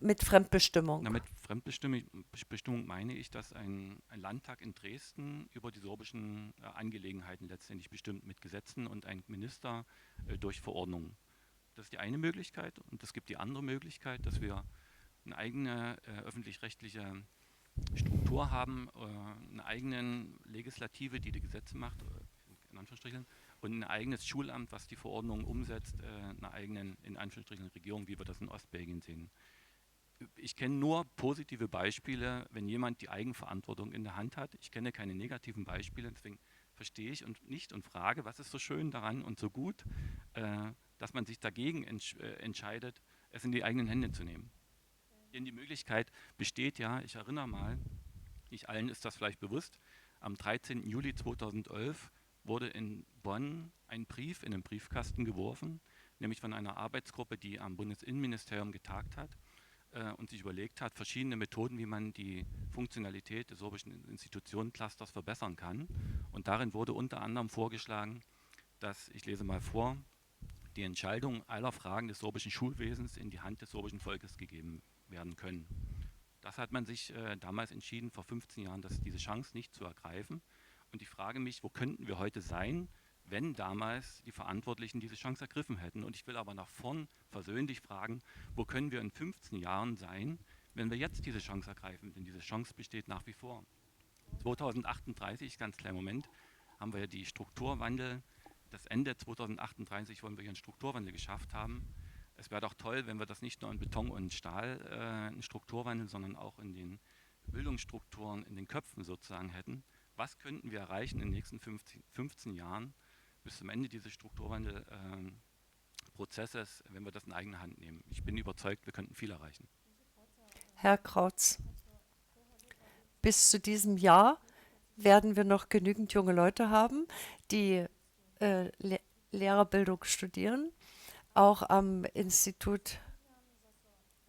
mit Fremdbestimmung? Na, mit Fremdbestimmung meine ich, dass ein Landtag in Dresden über die sorbischen Angelegenheiten letztendlich bestimmt mit Gesetzen und ein Minister durch Verordnungen. Das ist die eine Möglichkeit und es gibt die andere Möglichkeit, dass wir eine eigene öffentlich-rechtliche Struktur haben, eine eigene Legislative, die Gesetze macht, in Anführungsstrichen, und ein eigenes Schulamt, was die Verordnungen umsetzt, einer eigenen, in Anführungsstrichen, Regierung, wie wir das in Ostbelgien sehen. Ich kenne nur positive Beispiele, wenn jemand die Eigenverantwortung in der Hand hat. Ich kenne keine negativen Beispiele, deswegen verstehe ich und nicht und frage, was ist so schön daran und so gut, dass man sich dagegen entscheidet, es in die eigenen Hände zu nehmen. Denn die Möglichkeit besteht ja, ich erinnere mal, nicht allen ist das vielleicht bewusst, am 13. Juli 2011 wurde in Bonn ein Brief in den Briefkasten geworfen, nämlich von einer Arbeitsgruppe, die am Bundesinnenministerium getagt hat und sich überlegt hat, verschiedene Methoden, wie man die Funktionalität des sorbischen Institutionenclusters verbessern kann. Und darin wurde unter anderem vorgeschlagen, dass, ich lese mal vor, die Entscheidung aller Fragen des sorbischen Schulwesens in die Hand des sorbischen Volkes gegeben werden können. Das hat man sich damals entschieden, vor 15 Jahren, diese Chance nicht zu ergreifen. Und ich frage mich, wo könnten wir heute sein, wenn damals die Verantwortlichen diese Chance ergriffen hätten? Und ich will aber nach vorn versöhnlich fragen, wo können wir in 15 Jahren sein, wenn wir jetzt diese Chance ergreifen? Denn diese Chance besteht nach wie vor. 2038, ganz kleinen Moment, haben wir ja die Strukturwandel. Das Ende 2038 wollen wir hier einen Strukturwandel geschafft haben. Es wäre doch toll, wenn wir das nicht nur in Beton und Stahl einen Strukturwandel, sondern auch in den Bildungsstrukturen, in den Köpfen sozusagen hätten. Was könnten wir erreichen in den nächsten 15 Jahren bis zum Ende dieses Strukturwandelprozesses, wenn wir das in eigene Hand nehmen? Ich bin überzeugt, wir könnten viel erreichen. Herr Krautz, bis zu diesem Jahr werden wir noch genügend junge Leute haben, die Lehrerbildung studieren, auch am Institut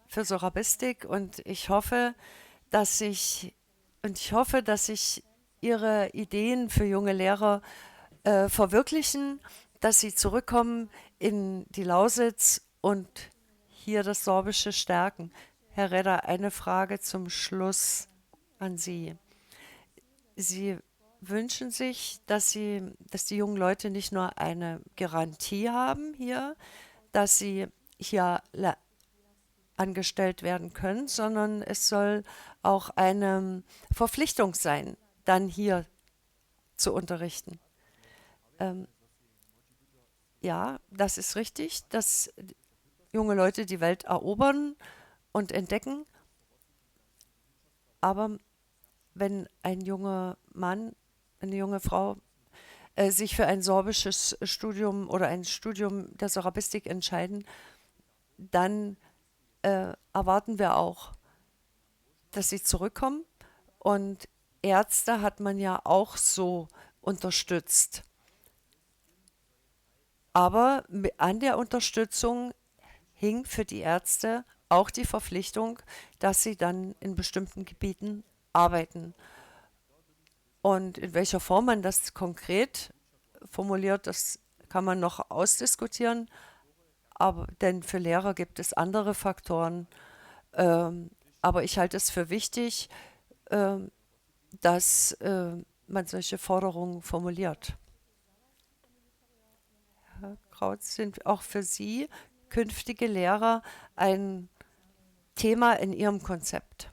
für Sorabistik. Und ich hoffe, dass sich Ihre Ideen für junge Lehrer verwirklichen, dass sie zurückkommen in die Lausitz und hier das Sorbische stärken. Herr Redder, eine Frage zum Schluss. an Sie. Sie wünschen sich, dass die jungen Leute nicht nur eine Garantie haben hier, dass sie hier angestellt werden können, sondern es soll auch eine Verpflichtung sein, dann hier zu unterrichten. Ähm, ja, das ist richtig, dass junge Leute die Welt erobern und entdecken, aber wenn ein junger Mann, eine junge Frau sich für ein sorbisches Studium oder ein Studium der Sorabistik entscheiden, dann erwarten wir auch, dass sie zurückkommen. Und Ärzte hat man ja auch so unterstützt. Aber an der Unterstützung hing für die Ärzte auch die Verpflichtung, dass sie dann in bestimmten Gebieten arbeiten. Und in welcher Form man das konkret formuliert, das kann man noch ausdiskutieren. Aber denn für Lehrer gibt es andere Faktoren. Aber ich halte es für wichtig, ähm, dass man solche Forderungen formuliert. Herr Krautz, sind auch für Sie künftige Lehrer ein Thema in Ihrem Konzept?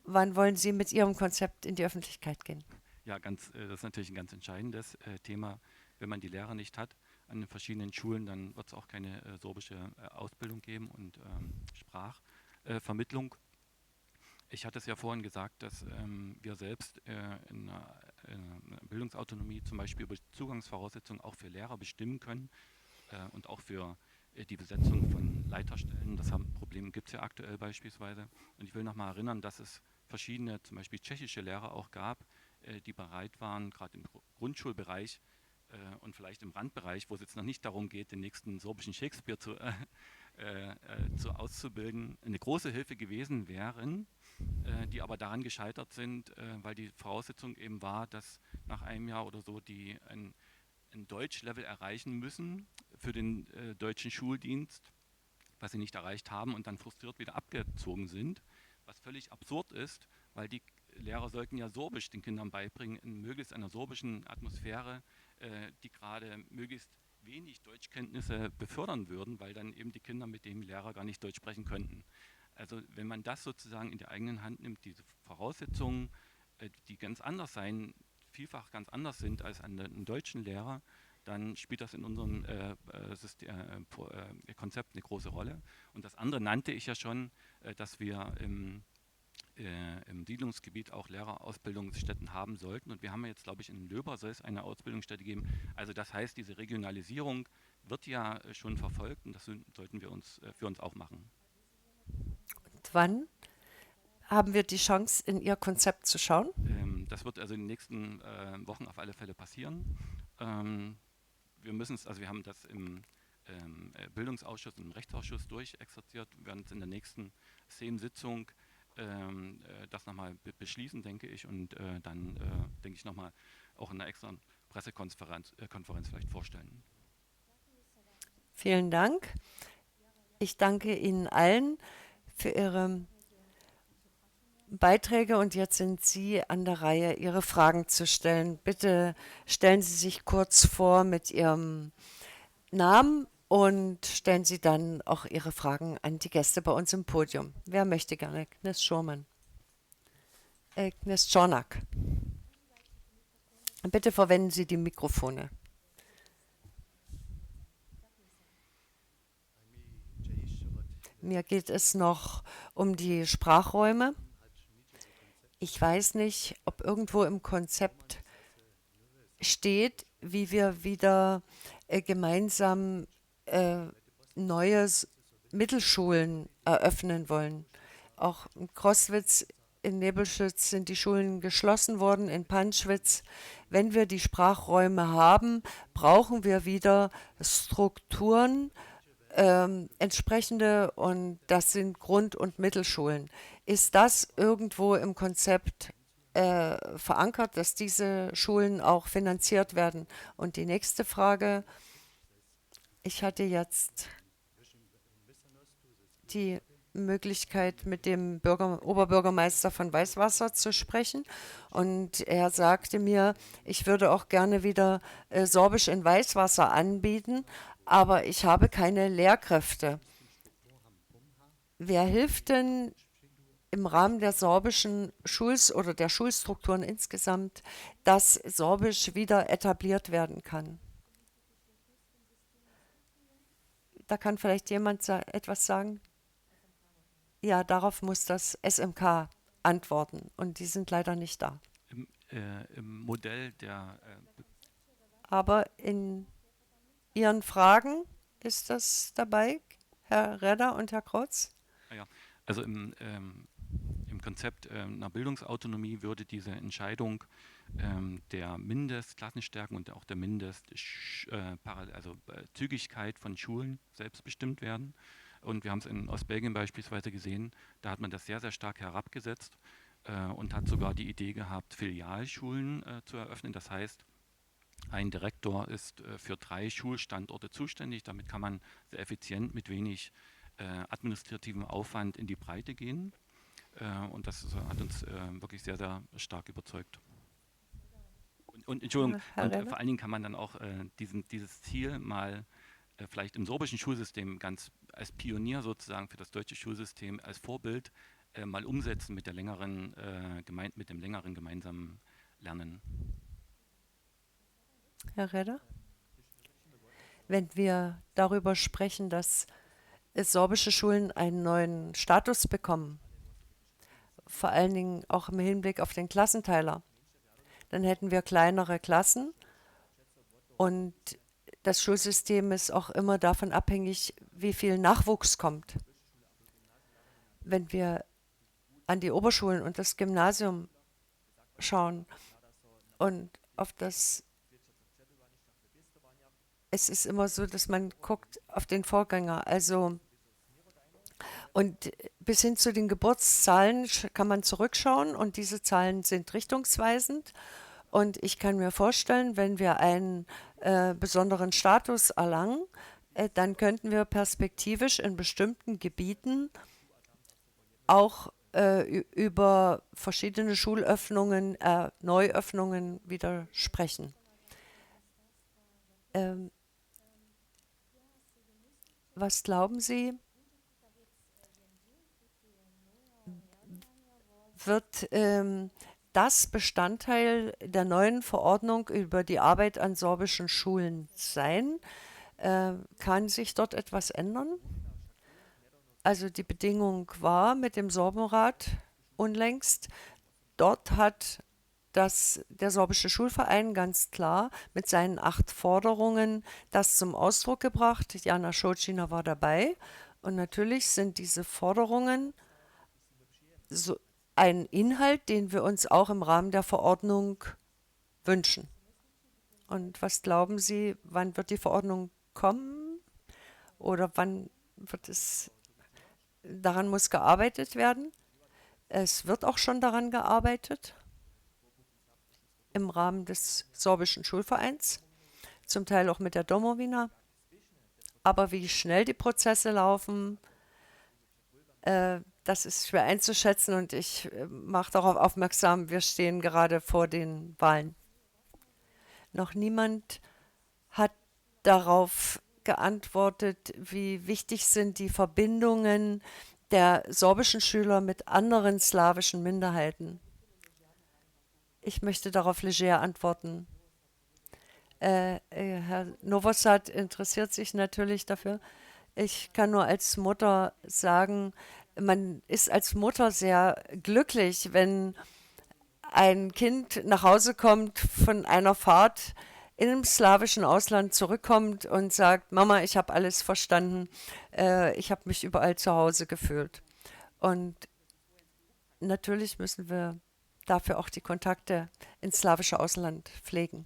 Wann wollen Sie mit Ihrem Konzept in die Öffentlichkeit gehen? Ja, das ist natürlich ein ganz entscheidendes Thema. Wenn man die Lehrer nicht hat an den verschiedenen Schulen, dann wird es auch keine sorbische Ausbildung geben und Sprachvermittlung. Ich hatte es ja vorhin gesagt, dass wir selbst in einer Bildungsautonomie zum Beispiel über Zugangsvoraussetzungen auch für Lehrer bestimmen können und auch für die Besetzung von Leiterstellen. Das Problem gibt es ja aktuell beispielsweise. Und ich will noch mal erinnern, dass es verschiedene, zum Beispiel tschechische Lehrer auch gab, die bereit waren, gerade im Grundschulbereich und vielleicht im Randbereich, wo es jetzt noch nicht darum geht, den nächsten sorbischen Shakespeare auszubilden, eine große Hilfe gewesen wären, die aber daran gescheitert sind, weil die Voraussetzung eben war, dass nach einem Jahr oder so die ein Deutschlevel erreichen müssen für den deutschen Schuldienst, was sie nicht erreicht haben und dann frustriert wieder abgezogen sind, was völlig absurd ist, weil die Lehrer sollten ja Sorbisch den Kindern beibringen, in möglichst einer sorbischen Atmosphäre, die gerade möglichst wenig Deutschkenntnisse befördern würden, weil dann eben die Kinder mit dem Lehrer gar nicht Deutsch sprechen könnten. Also wenn man das sozusagen in die eigenen Hand nimmt, diese Voraussetzungen, die ganz anders sein, vielfach ganz anders sind als an den deutschen Lehrer, dann spielt das in unserem Konzept eine große Rolle. Und das andere nannte ich ja schon, dass wir im Siedlungsgebiet auch Lehrerausbildungsstätten haben sollten. Und wir haben jetzt, glaube ich, in Löber soll es eine Ausbildungsstätte geben. Also das heißt, diese Regionalisierung wird ja schon verfolgt und das sollten wir für uns auch machen. Und wann haben wir die Chance, in Ihr Konzept zu schauen? Das wird also in den nächsten Wochen auf alle Fälle passieren. Wir haben das im Bildungsausschuss und im Rechtsausschuss durchexerziert. Wir werden es in der nächsten SEM-Sitzung das nochmal beschließen, denke ich, und dann, denke ich, nochmal auch in einer extra Pressekonferenz vielleicht vorstellen. Vielen Dank. Ich danke Ihnen allen für Ihre Beiträge und jetzt sind Sie an der Reihe, Ihre Fragen zu stellen. Bitte stellen Sie sich kurz vor mit Ihrem Namen und stellen Sie dann auch Ihre Fragen an die Gäste bei uns im Podium. Wer möchte gerne? Agnes Schurmann. Agnes Czornak. Bitte verwenden Sie die Mikrofone. Mir geht es noch um die Sprachräume. Ich weiß nicht, ob irgendwo im Konzept steht, wie wir wieder gemeinsam neue Mittelschulen eröffnen wollen. Auch in Croswitz, in Nebelschütz sind die Schulen geschlossen worden, in Panschwitz. Wenn wir die Sprachräume haben, brauchen wir wieder Strukturen, entsprechende, und das sind Grund- und Mittelschulen. Ist das irgendwo im Konzept verankert, dass diese Schulen auch finanziert werden? Und die nächste Frage, ich hatte jetzt die Möglichkeit, mit dem Oberbürgermeister von Weißwasser zu sprechen. Und er sagte mir, ich würde auch gerne wieder Sorbisch in Weißwasser anbieten, aber ich habe keine Lehrkräfte. Wer hilft denn im Rahmen der sorbischen oder der Schulstrukturen insgesamt, dass Sorbisch wieder etabliert werden kann? Da kann vielleicht jemand etwas sagen? Ja, darauf muss das SMK antworten und die sind leider nicht da. Im Modell der Aber in Ihren Fragen ist das dabei, Herr Redder und Herr Kreuz? ja, also im Konzept einer Bildungsautonomie würde diese Entscheidung der Mindestklassenstärken und auch der Zügigkeit von Schulen selbstbestimmt werden. Und wir haben es in Ostbelgien beispielsweise gesehen, da hat man das sehr, sehr stark herabgesetzt und hat sogar die Idee gehabt, Filialschulen zu eröffnen. Das heißt, ein Direktor ist für 3 Schulstandorte zuständig. Damit kann man sehr effizient mit wenig administrativem Aufwand in die Breite gehen. Und das hat uns wirklich sehr, sehr stark überzeugt. Entschuldigung, Herr und Redder? vor allen Dingen kann man dann auch dieses Ziel mal vielleicht im sorbischen Schulsystem ganz als Pionier sozusagen für das deutsche Schulsystem als Vorbild mal umsetzen mit dem längeren gemeinsamen Lernen. Herr Redder? Wenn wir darüber sprechen, dass sorbische Schulen einen neuen Status bekommen, vor allen Dingen auch im Hinblick auf den Klassenteiler, dann hätten wir kleinere Klassen und das Schulsystem ist auch immer davon abhängig, wie viel Nachwuchs kommt. Wenn wir an die Oberschulen und das Gymnasium schauen und auf das, es ist immer so, dass man guckt auf den Vorgänger, also und bis hin zu den Geburtszahlen kann man zurückschauen und diese Zahlen sind richtungsweisend. Und ich kann mir vorstellen, wenn wir einen besonderen Status erlangen, dann könnten wir perspektivisch in bestimmten Gebieten auch über verschiedene Schulöffnungen, Neuöffnungen wieder sprechen. Was glauben Sie, wird das Bestandteil der neuen Verordnung über die Arbeit an sorbischen Schulen sein? Kann sich dort etwas ändern? Also die Bedingung war mit dem Sorbenrat unlängst, dort hat der sorbische Schulverein ganz klar mit seinen 8 Forderungen das zum Ausdruck gebracht. Jana Schocina war dabei und natürlich sind diese Forderungen so ein Inhalt, den wir uns auch im Rahmen der Verordnung wünschen. Und was glauben Sie, wann wird die Verordnung kommen? Oder wann wird es, daran muss gearbeitet werden? Es wird auch schon daran gearbeitet, im Rahmen des sorbischen Schulvereins, zum Teil auch mit der Domowina. Aber wie schnell die Prozesse laufen, das ist schwer einzuschätzen und ich mache darauf aufmerksam, wir stehen gerade vor den Wahlen. Noch niemand hat darauf geantwortet, wie wichtig sind die Verbindungen der sorbischen Schüler mit anderen slawischen Minderheiten. Ich möchte darauf leger antworten. Herr Novosad interessiert sich natürlich dafür. Ich kann nur als Mutter sagen, man ist als Mutter sehr glücklich, wenn ein Kind nach Hause kommt von einer Fahrt in einem slawischen Ausland, zurückkommt und sagt, Mama, ich habe alles verstanden, ich habe mich überall zu Hause gefühlt. Und natürlich müssen wir dafür auch die Kontakte ins slawische Ausland pflegen.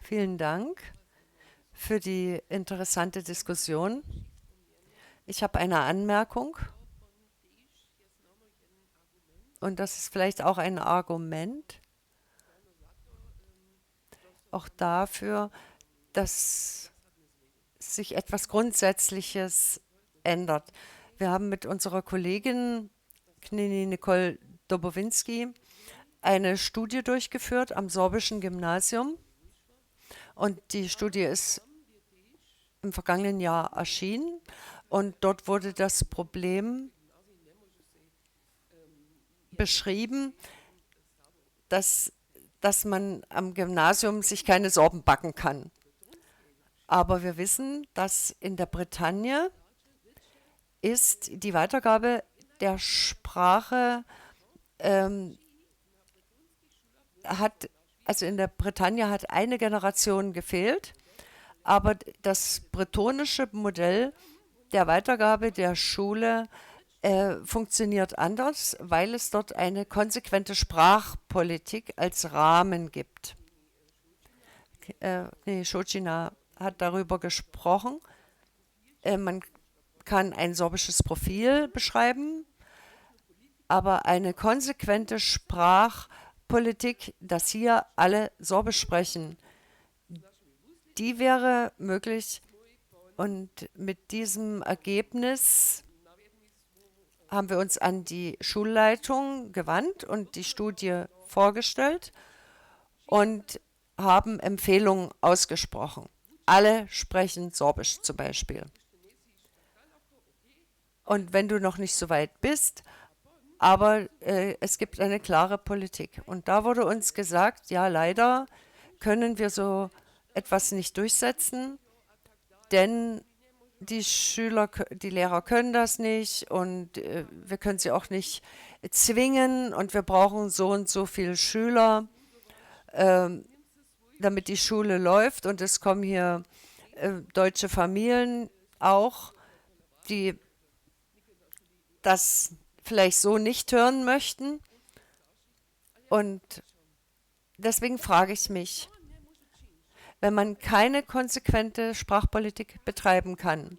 Vielen Dank für die interessante Diskussion. Ich habe eine Anmerkung und das ist vielleicht auch ein Argument. auch dafür, dass sich etwas Grundsätzliches ändert. Wir haben mit unserer Kollegin Knini Nicole Dobowinski eine Studie durchgeführt am sorbischen Gymnasium und die Studie ist im vergangenen Jahr erschienen und dort wurde das Problem beschrieben, dass man am Gymnasium sich keine Sorben backen kann. Aber wir wissen, dass in der Bretagne ist die Weitergabe der Sprache also in der Bretagne hat eine Generation gefehlt, aber das bretonische Modell der Weitergabe der Schule funktioniert anders, weil es dort eine konsequente Sprachpolitik als Rahmen gibt. Šočina hat darüber gesprochen. Man kann ein sorbisches Profil beschreiben, aber eine konsequente Sprachpolitik, dass hier alle Sorbisch sprechen, die wäre möglich. Und mit diesem Ergebnis haben wir uns an die Schulleitung gewandt und die Studie vorgestellt und haben Empfehlungen ausgesprochen. Alle sprechen Sorbisch zum Beispiel. Und wenn du noch nicht so weit bist, aber es gibt eine klare Politik. Und da wurde uns gesagt, ja, leider können wir so etwas nicht durchsetzen, denn die Lehrer können das nicht und wir können sie auch nicht zwingen und wir brauchen so und so viele Schüler, damit die Schule läuft. Und es kommen hier deutsche Familien auch, die das vielleicht so nicht hören möchten. Und deswegen frage ich mich, wenn man keine konsequente Sprachpolitik betreiben kann,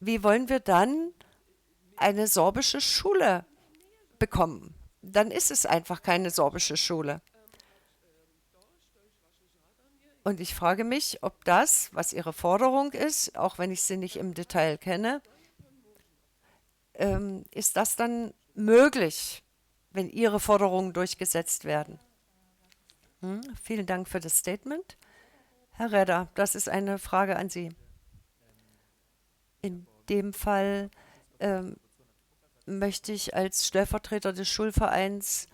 wie wollen wir dann eine sorbische Schule bekommen? Dann ist es einfach keine sorbische Schule. Und ich frage mich, ob das, was Ihre Forderung ist, auch wenn ich sie nicht im Detail kenne, ist das dann möglich, wenn Ihre Forderungen durchgesetzt werden? Vielen Dank für das Statement. Herr Redder, das ist eine Frage an Sie. In dem Fall möchte ich als Stellvertreter des Schulvereins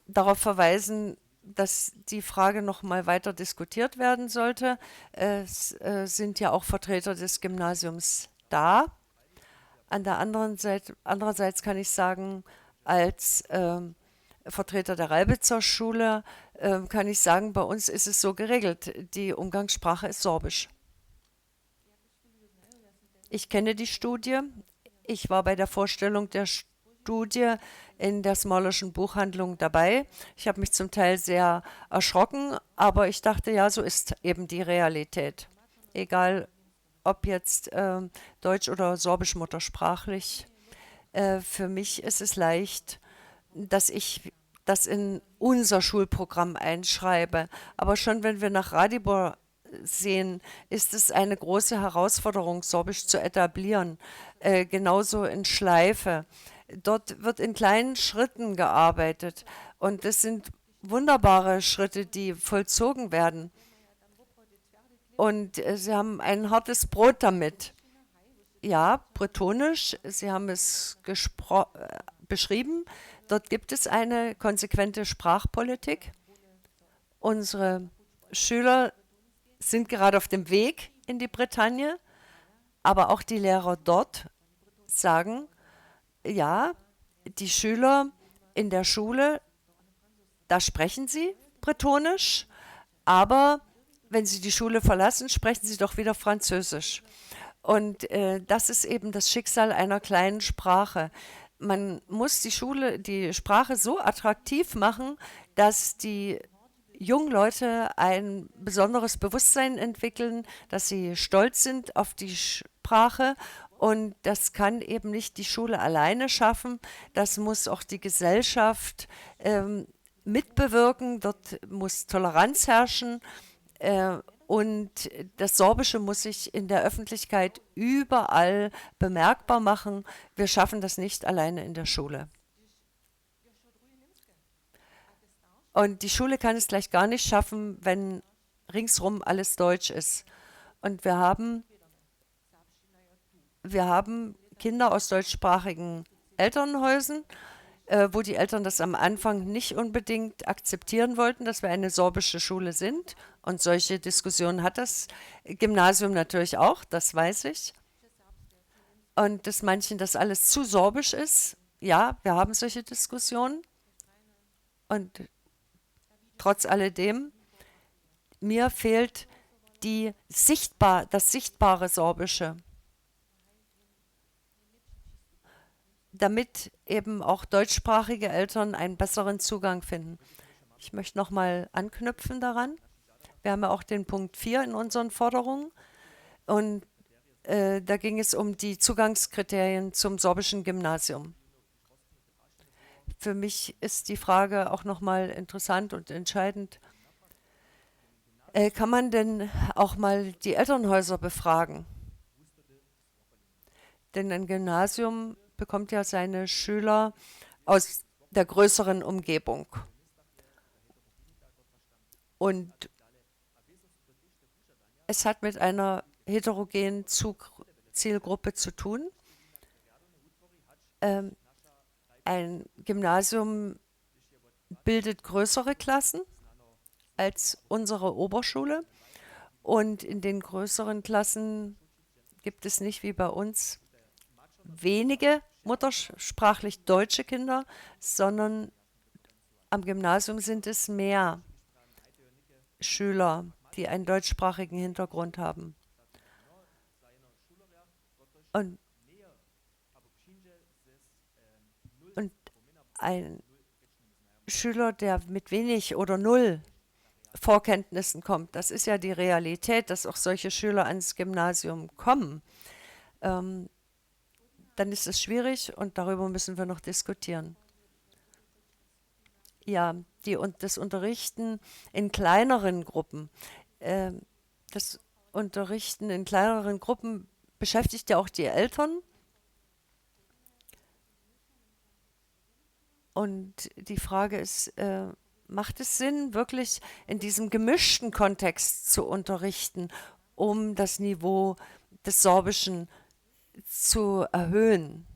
darauf verweisen, dass die Frage noch mal weiter diskutiert werden sollte. Es sind ja auch Vertreter des Gymnasiums da. Andererseits kann ich sagen, als Vertreter der Ralbitzer Schule kann ich sagen, bei uns ist es so geregelt, die Umgangssprache ist Sorbisch. Ich kenne die Studie. Ich war bei der Vorstellung der Studie in der Smollerschen Buchhandlung dabei. Ich habe mich zum Teil sehr erschrocken, aber ich dachte, ja, so ist eben die Realität. Egal, ob jetzt Deutsch oder Sorbisch muttersprachlich. Für mich ist es leicht, dass ich das in unser Schulprogramm einschreibe. Aber schon wenn wir nach Radibor sehen, ist es eine große Herausforderung, Sorbisch zu etablieren. Genauso in Schleife. Dort wird in kleinen Schritten gearbeitet. Und es sind wunderbare Schritte, die vollzogen werden. Und sie haben ein hartes Brot damit. Ja, bretonisch, Sie haben es beschrieben. Dort gibt es eine konsequente Sprachpolitik. Unsere Schüler sind gerade auf dem Weg in die Bretagne, aber auch die Lehrer dort sagen, ja, die Schüler in der Schule, da sprechen sie bretonisch, aber wenn sie die Schule verlassen, sprechen sie doch wieder Französisch. Und das ist eben das Schicksal einer kleinen Sprache. Man muss die Sprache so attraktiv machen, dass die jungen Leute ein besonderes Bewusstsein entwickeln, dass sie stolz sind auf die Sprache. Und das kann eben nicht die Schule alleine schaffen. Das muss auch die Gesellschaft mitbewirken, dort muss Toleranz herrschen und das Sorbische muss sich in der Öffentlichkeit überall bemerkbar machen. Wir schaffen das nicht alleine in der Schule. Und die Schule kann es gleich gar nicht schaffen, wenn ringsrum alles Deutsch ist. Und wir haben Kinder aus deutschsprachigen Elternhäusern, wo die Eltern das am Anfang nicht unbedingt akzeptieren wollten, dass wir eine sorbische Schule sind. Und solche Diskussionen hat das Gymnasium natürlich auch, das weiß ich. Und dass manchen das alles zu sorbisch ist. Ja, wir haben solche Diskussionen. Und trotz alledem, mir fehlt das sichtbare Sorbische, damit eben auch deutschsprachige Eltern einen besseren Zugang finden. Ich möchte nochmal anknüpfen daran. Wir haben ja auch den Punkt 4 in unseren Forderungen und da ging es um die Zugangskriterien zum sorbischen Gymnasium. Für mich ist die Frage auch nochmal interessant und entscheidend. Kann man denn auch mal die Elternhäuser befragen? Denn ein Gymnasium bekommt ja seine Schüler aus der größeren Umgebung. Und es hat mit einer heterogenen Zielgruppe zu tun. Ein Gymnasium bildet größere Klassen als unsere Oberschule. Und in den größeren Klassen gibt es nicht wie bei uns wenige muttersprachlich deutsche Kinder, sondern am Gymnasium sind es mehr Schüler, die einen deutschsprachigen Hintergrund haben. Und ein Schüler, der mit wenig oder null Vorkenntnissen kommt, das ist ja die Realität, dass auch solche Schüler ans Gymnasium kommen, dann ist es schwierig und darüber müssen wir noch diskutieren. Ja, das Unterrichten in kleineren Gruppen. Das Unterrichten in kleineren Gruppen beschäftigt ja auch die Eltern. Und die Frage ist, macht es Sinn, wirklich in diesem gemischten Kontext zu unterrichten, um das Niveau des Sorbischen zu erhöhen?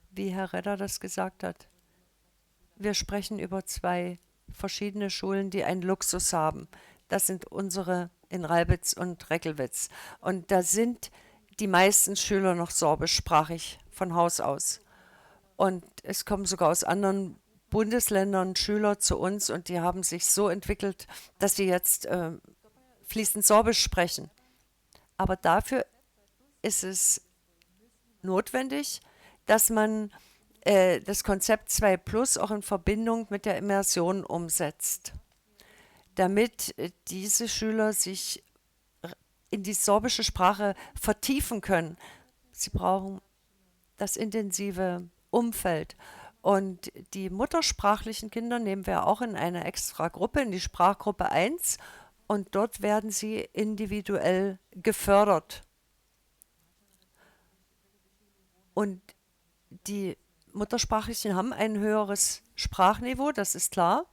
Wie Herr Redder das gesagt hat, wir sprechen über zwei verschiedene Schulen, die einen Luxus haben. Das sind unsere in Ralbitz und Reckelwitz. Und da sind die meisten Schüler noch sorbischsprachig von Haus aus. Und es kommen sogar aus anderen Bundesländern Schüler zu uns und die haben sich so entwickelt, dass sie jetzt fließend Sorbisch sprechen. Aber dafür ist es notwendig, dass man das Konzept 2+ auch in Verbindung mit der Immersion umsetzt, damit diese Schüler sich in die sorbische Sprache vertiefen können. Sie brauchen das intensive Umfeld. Und die muttersprachlichen Kinder nehmen wir auch in eine extra Gruppe, in die Sprachgruppe 1. Und dort werden sie individuell gefördert. Und die Muttersprachlichen haben ein höheres Sprachniveau, das ist klar.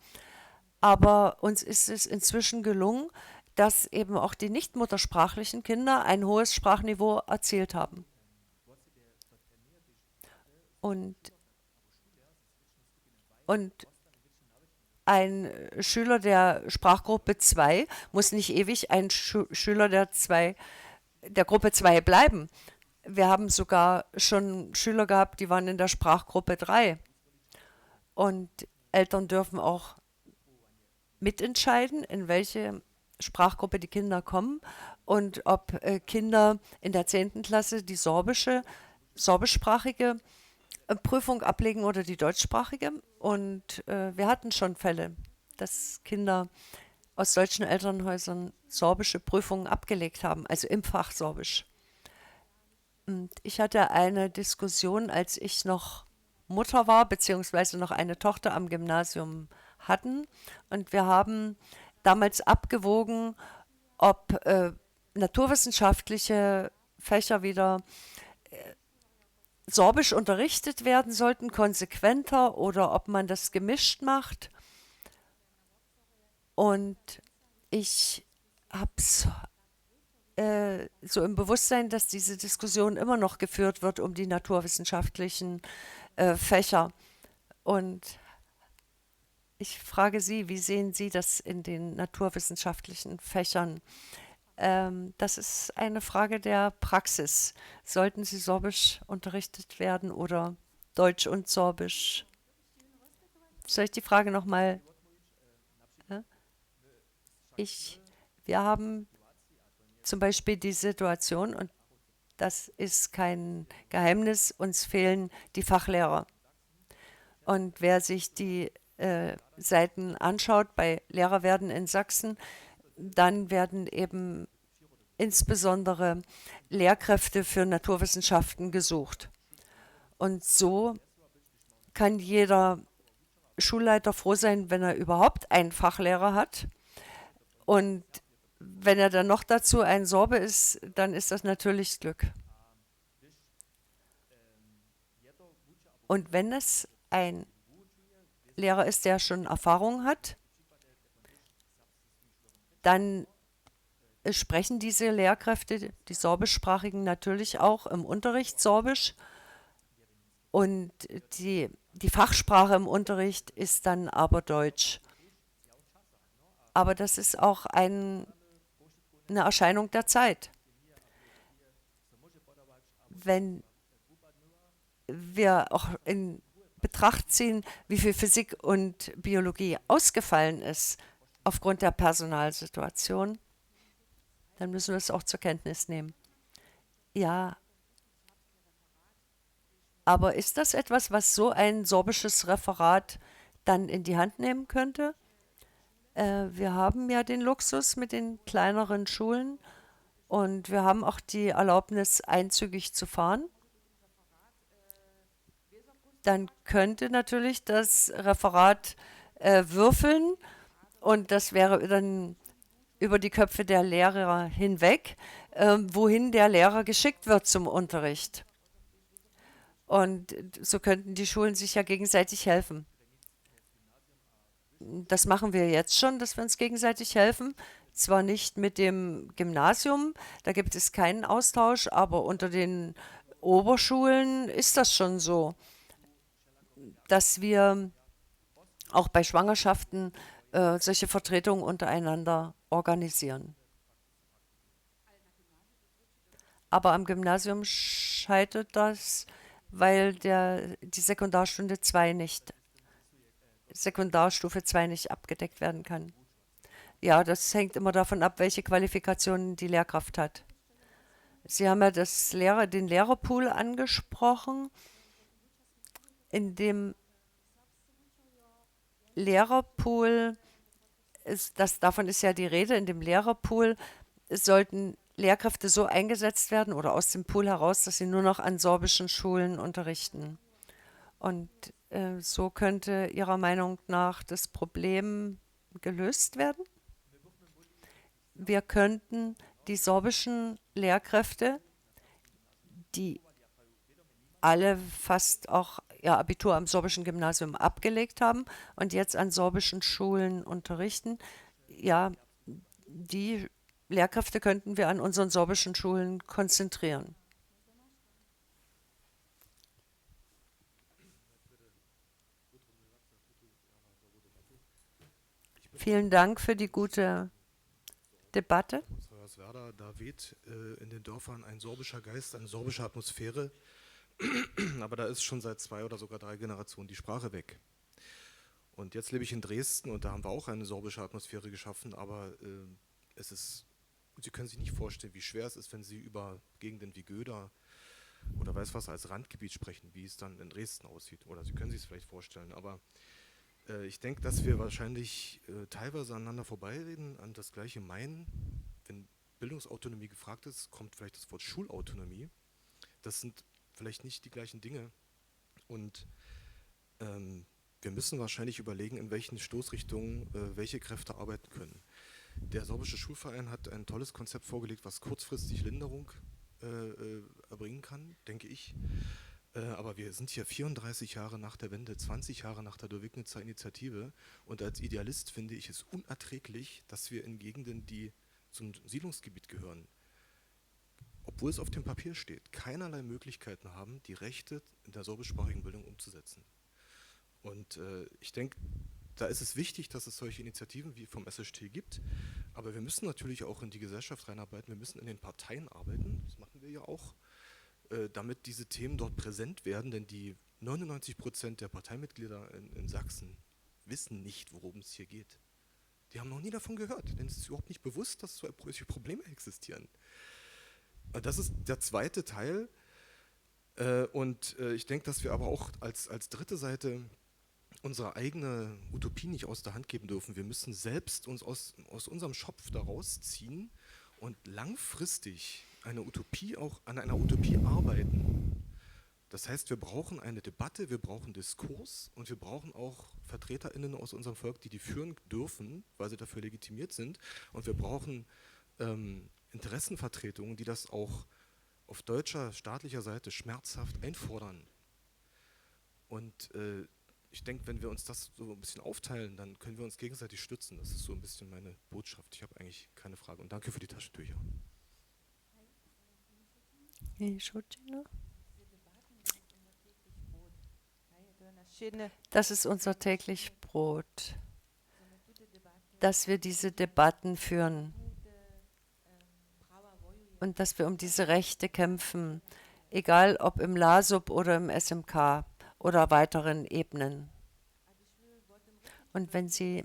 Aber uns ist es inzwischen gelungen, dass eben auch die nicht muttersprachlichen Kinder ein hohes Sprachniveau erzielt haben. Und ein Schüler der Sprachgruppe 2 muss nicht ewig ein Schüler der Gruppe 2 bleiben. Wir haben sogar schon Schüler gehabt, die waren in der Sprachgruppe 3. Und Eltern dürfen auch mitentscheiden, in welche Sprachgruppe die Kinder kommen und ob Kinder in der 10. Klasse die sorbischsprachige Prüfung ablegen oder die deutschsprachige. Und wir hatten schon Fälle, dass Kinder aus deutschen Elternhäusern sorbische Prüfungen abgelegt haben, also im Fach Sorbisch. Und ich hatte eine Diskussion, als ich noch Mutter war, beziehungsweise noch eine Tochter am Gymnasium hatten. Und wir haben damals abgewogen, ob naturwissenschaftliche Fächer wieder sorbisch unterrichtet werden sollten, konsequenter, oder ob man das gemischt macht. Und ich habe es so im Bewusstsein, dass diese Diskussion immer noch geführt wird um die naturwissenschaftlichen Fächer. Und ich frage Sie, wie sehen Sie das in den naturwissenschaftlichen Fächern? Das ist eine Frage der Praxis. Sollten sie Sorbisch unterrichtet werden oder Deutsch und Sorbisch? Soll ich die Frage nochmal? Wir haben zum Beispiel die Situation, und das ist kein Geheimnis, uns fehlen die Fachlehrer. Und wer sich die Seiten anschaut bei Lehrerwerden in Sachsen, dann werden eben insbesondere Lehrkräfte für Naturwissenschaften gesucht. Und so kann jeder Schulleiter froh sein, wenn er überhaupt einen Fachlehrer hat. Und wenn er dann noch dazu ein Sorbe ist, dann ist das natürlich Glück. Und wenn es ein Lehrer ist, der schon Erfahrung hat, dann sprechen diese Lehrkräfte, die Sorbischsprachigen, natürlich auch im Unterricht Sorbisch. Und die Fachsprache im Unterricht ist dann aber Deutsch. Aber das ist auch eine Erscheinung der Zeit. Wenn wir auch in Betracht ziehen, wie viel Physik und Biologie ausgefallen ist aufgrund der Personalsituation, dann müssen wir es auch zur Kenntnis nehmen. Ja, aber ist das etwas, was so ein sorbisches Referat dann in die Hand nehmen könnte? Wir haben ja den Luxus mit den kleineren Schulen und wir haben auch die Erlaubnis, einzügig zu fahren. Dann könnte natürlich das Referat würfeln, und das wäre dann über die Köpfe der Lehrer hinweg, wohin der Lehrer geschickt wird zum Unterricht. Und so könnten die Schulen sich ja gegenseitig helfen. Das machen wir jetzt schon, dass wir uns gegenseitig helfen. Zwar nicht mit dem Gymnasium, da gibt es keinen Austausch, aber unter den Oberschulen ist das schon so, dass wir auch bei Schwangerschaften solche Vertretungen untereinander organisieren. Aber am Gymnasium scheitert das, weil die Sekundarstufe 2 nicht abgedeckt werden kann. Ja, das hängt immer davon ab, welche Qualifikationen die Lehrkraft hat. Sie haben ja den Lehrerpool angesprochen. In dem Lehrerpool, davon ist ja die Rede, in dem Lehrerpool sollten Lehrkräfte so eingesetzt werden oder aus dem Pool heraus, dass sie nur noch an sorbischen Schulen unterrichten. Und so könnte Ihrer Meinung nach das Problem gelöst werden? Wir könnten die sorbischen Lehrkräfte, die alle fast auch ihr Abitur am sorbischen Gymnasium abgelegt haben und jetzt an sorbischen Schulen unterrichten, ja, die Lehrkräfte könnten wir an unseren sorbischen Schulen konzentrieren. Vielen Dank für die gute Debatte. Da weht in den Dörfern ein sorbischer Geist, eine sorbische Atmosphäre, aber da ist schon seit 2 oder sogar 3 Generationen die Sprache weg. Und jetzt lebe ich in Dresden und da haben wir auch eine sorbische Atmosphäre geschaffen, aber Sie können sich nicht vorstellen, wie schwer es ist, wenn Sie über Gegenden wie Göder oder weiß was als Randgebiet sprechen, wie es dann in Dresden aussieht. Oder Sie können sich es vielleicht vorstellen, aber ich denke, dass wir wahrscheinlich teilweise aneinander vorbeireden, an das Gleiche meinen. Wenn Bildungsautonomie gefragt ist, kommt vielleicht das Wort Schulautonomie. Das sind vielleicht nicht die gleichen Dinge. Und Wir müssen wahrscheinlich überlegen, in welchen Stoßrichtungen welche Kräfte arbeiten können. Der sorbische Schulverein hat ein tolles Konzept vorgelegt, was kurzfristig Linderung erbringen kann, denke ich. Aber wir sind hier 34 Jahre nach der Wende, 20 Jahre nach der Dürwignitzer Initiative. Und als Idealist finde ich es unerträglich, dass wir in Gegenden, die zum Siedlungsgebiet gehören, obwohl es auf dem Papier steht, keinerlei Möglichkeiten haben, die Rechte in der sorbischsprachigen Bildung umzusetzen. Und ich denke, da ist es wichtig, dass es solche Initiativen wie vom SST gibt, aber wir müssen natürlich auch in die Gesellschaft reinarbeiten, wir müssen in den Parteien arbeiten, das machen wir ja auch, damit diese Themen dort präsent werden, denn die 99% der Parteimitglieder in Sachsen wissen nicht, worum es hier geht. Die haben noch nie davon gehört, denn es ist überhaupt nicht bewusst, dass solche Probleme existieren. Und das ist der zweite Teil. Und ich denke, dass wir aber auch als dritte Seite unsere eigene Utopie nicht aus der Hand geben dürfen. Wir müssen selbst uns aus unserem Schopf da rausziehen und langfristig an einer Utopie arbeiten. Das heißt, wir brauchen eine Debatte, wir brauchen Diskurs und wir brauchen auch VertreterInnen aus unserem Volk, die führen dürfen, weil sie dafür legitimiert sind. Und wir brauchen Interessenvertretungen, die das auch auf deutscher, staatlicher Seite schmerzhaft einfordern. Und ich denke, wenn wir uns das so ein bisschen aufteilen, dann können wir uns gegenseitig stützen. Das ist so ein bisschen meine Botschaft. Ich habe eigentlich keine Frage. Und danke für die Taschentücher. Das ist unser täglich Brot, dass wir diese Debatten führen und dass wir um diese Rechte kämpfen, egal ob im LASUB oder im SMK oder weiteren Ebenen. Und wenn Sie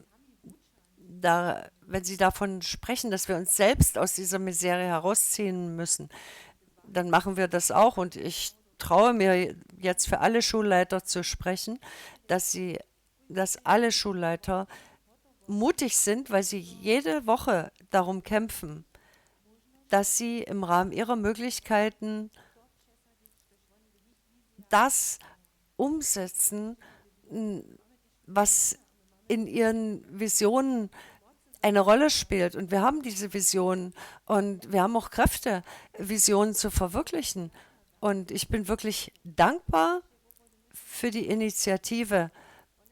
davon sprechen, dass wir uns selbst aus dieser Misere herausziehen müssen, dann machen wir das auch. Und ich traue mir jetzt für alle Schulleiter zu sprechen, dass alle Schulleiter mutig sind, weil sie jede Woche darum kämpfen, dass sie im Rahmen ihrer Möglichkeiten das umsetzen, was in ihren Visionen eine Rolle spielt. Und wir haben diese Visionen und wir haben auch Kräfte, Visionen zu verwirklichen. Und ich bin wirklich dankbar für die Initiative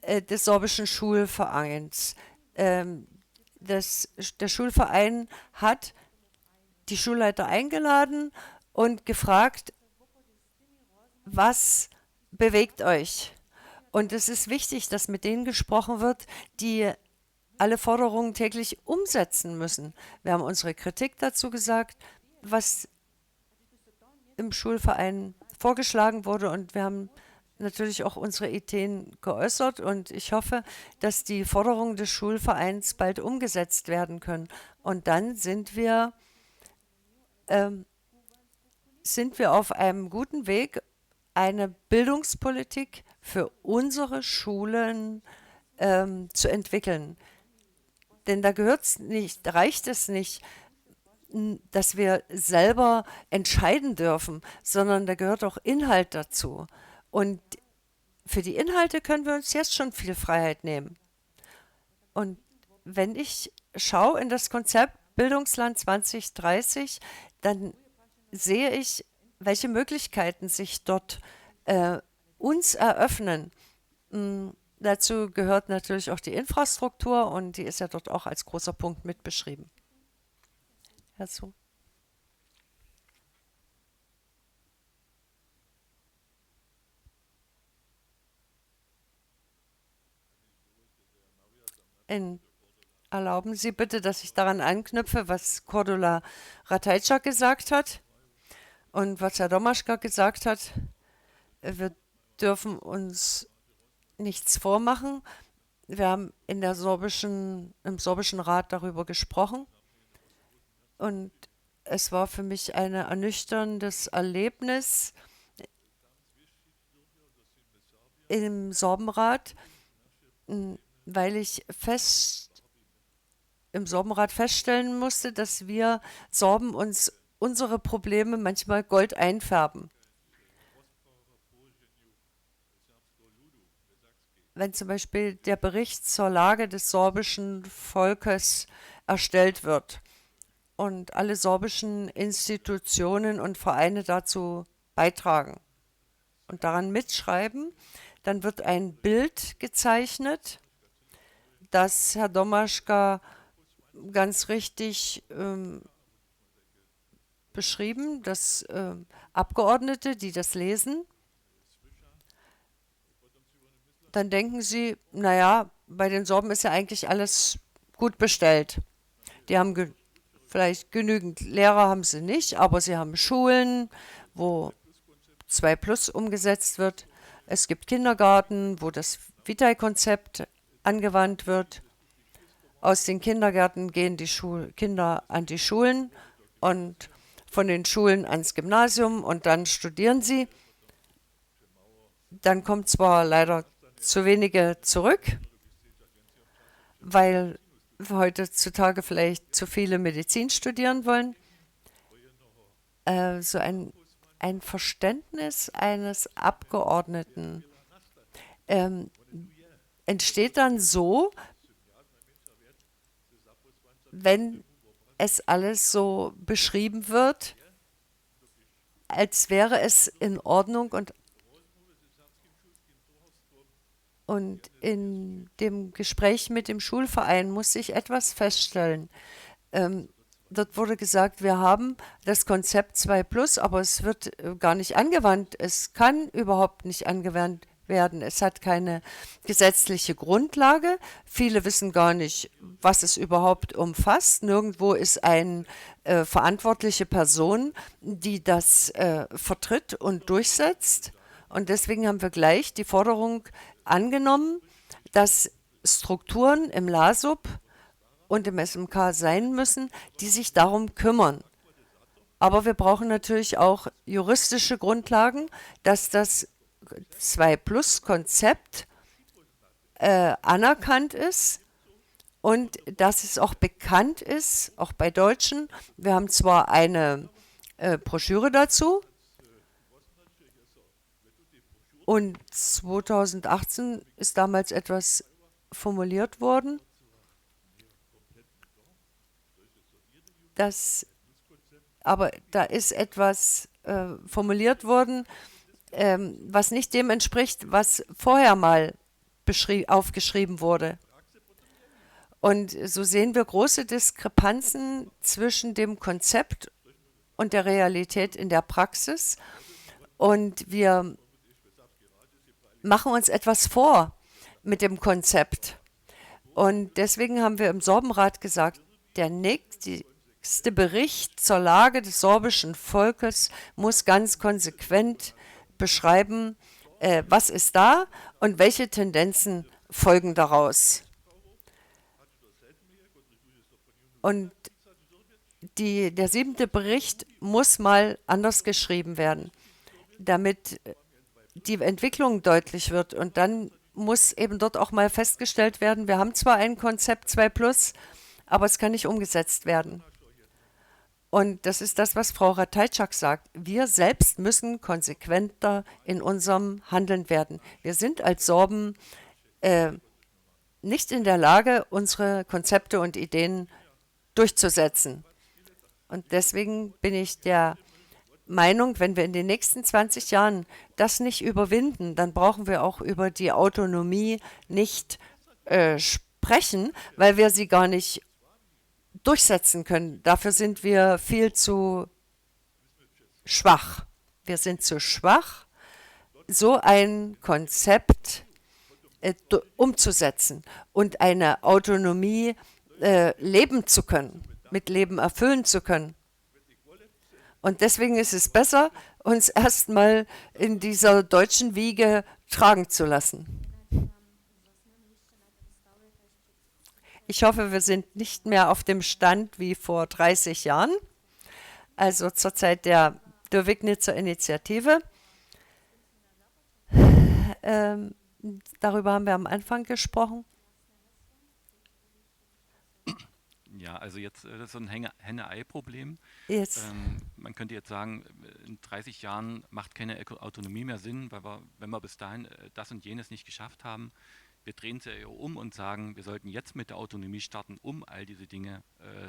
des sorbischen Schulvereins. Der Schulverein hat die Schulleiter eingeladen und gefragt, was bewegt euch? Und es ist wichtig, dass mit denen gesprochen wird, die alle Forderungen täglich umsetzen müssen. Wir haben unsere Kritik dazu gesagt, was im Schulverein vorgeschlagen wurde, und wir haben natürlich auch unsere Ideen geäußert, und ich hoffe, dass die Forderungen des Schulvereins bald umgesetzt werden können. Und dann sind wir auf einem guten Weg, eine Bildungspolitik für unsere Schulen zu entwickeln. Denn da reicht es nicht, dass wir selber entscheiden dürfen, sondern da gehört auch Inhalt dazu. Und für die Inhalte können wir uns jetzt schon viel Freiheit nehmen. Und wenn ich schaue in das Konzept Bildungsland 2030, dann sehe ich, welche Möglichkeiten sich dort uns eröffnen. Dazu gehört natürlich auch die Infrastruktur, und die ist ja dort auch als großer Punkt mit beschrieben. Herr Zu. Erlauben Sie bitte, dass ich daran anknüpfe, was Cordula Ratajczak gesagt hat und was Herr Domaschka gesagt hat. Wir dürfen uns nichts vormachen. Wir haben im sorbischen Rat darüber gesprochen, und es war für mich ein ernüchterndes Erlebnis im Sorbenrat, weil ich im Sorbenrat feststellen musste, dass wir Sorben uns unsere Probleme manchmal Gold einfärben. wenn zum Beispiel der Bericht zur Lage des sorbischen Volkes erstellt wird und alle sorbischen Institutionen und Vereine dazu beitragen und daran mitschreiben, dann wird ein Bild gezeichnet, das Herr Domaschka ganz richtig beschrieben, dass Abgeordnete, die das lesen, dann denken sie, naja, bei den Sorben ist ja eigentlich alles gut bestellt. Die haben vielleicht genügend Lehrer haben sie nicht, aber sie haben Schulen, wo 2+ umgesetzt wird. Es gibt Kindergarten, wo das Vitae-Konzept angewandt wird. Aus den Kindergärten gehen die Kinder an die Schulen und von den Schulen ans Gymnasium und dann studieren sie. Dann kommt zwar leider zu wenige zurück, weil heutzutage vielleicht zu viele Medizin studieren wollen. So ein Verständnis eines Abgeordneten entsteht dann so, wenn es alles so beschrieben wird, als wäre es in Ordnung und in dem Gespräch mit dem Schulverein muss ich etwas feststellen. Dort wurde gesagt, wir haben das Konzept 2+, aber es wird gar nicht angewandt. Es kann überhaupt nicht angewandt werden. Es hat keine gesetzliche Grundlage. Viele wissen gar nicht, was es überhaupt umfasst. Nirgendwo ist eine verantwortliche Person, die das vertritt und durchsetzt. Und deswegen haben wir gleich die Forderung angenommen, dass Strukturen im LASUB und im SMK sein müssen, die sich darum kümmern. Aber wir brauchen natürlich auch juristische Grundlagen, dass das 2+-Konzept anerkannt ist und dass es auch bekannt ist, auch bei Deutschen. Wir haben zwar eine Broschüre dazu, und 2018 ist damals etwas formuliert worden, aber da ist etwas formuliert worden, was nicht dem entspricht, was vorher mal aufgeschrieben wurde. Und so sehen wir große Diskrepanzen zwischen dem Konzept und der Realität in der Praxis. Und wir machen uns etwas vor mit dem Konzept. Und deswegen haben wir im Sorbenrat gesagt, der nächste Bericht zur Lage des sorbischen Volkes muss ganz konsequent beschreiben, was ist da und welche Tendenzen folgen daraus. Und der 7. Bericht muss mal anders geschrieben werden, damit die Entwicklung deutlich wird. Und dann muss eben dort auch mal festgestellt werden, wir haben zwar ein Konzept 2+, aber es kann nicht umgesetzt werden. Und das ist das, was Frau Ratajczak sagt. Wir selbst müssen konsequenter in unserem Handeln werden. Wir sind als Sorben nicht in der Lage, unsere Konzepte und Ideen durchzusetzen. Und deswegen bin ich der Meinung, wenn wir in den nächsten 20 Jahren das nicht überwinden, dann brauchen wir auch über die Autonomie nicht sprechen, weil wir sie gar nicht durchsetzen können. Dafür sind wir viel zu schwach. Wir sind zu schwach, so ein Konzept umzusetzen und eine Autonomie leben zu können, mit Leben erfüllen zu können. Und deswegen ist es besser, uns erstmal in dieser deutschen Wiege tragen zu lassen. Ich hoffe, wir sind nicht mehr auf dem Stand wie vor 30 Jahren, also zur Zeit der Dürwignitzer Initiative. Darüber haben wir am Anfang gesprochen. Ja, also jetzt das ist so ein Henne-Ei-Problem. Man könnte jetzt sagen, in 30 Jahren macht keine Autonomie mehr Sinn, weil wenn wir bis dahin das und jenes nicht geschafft haben. wir drehen es ja eher um und sagen, wir sollten jetzt mit der Autonomie starten, um all diese Dinge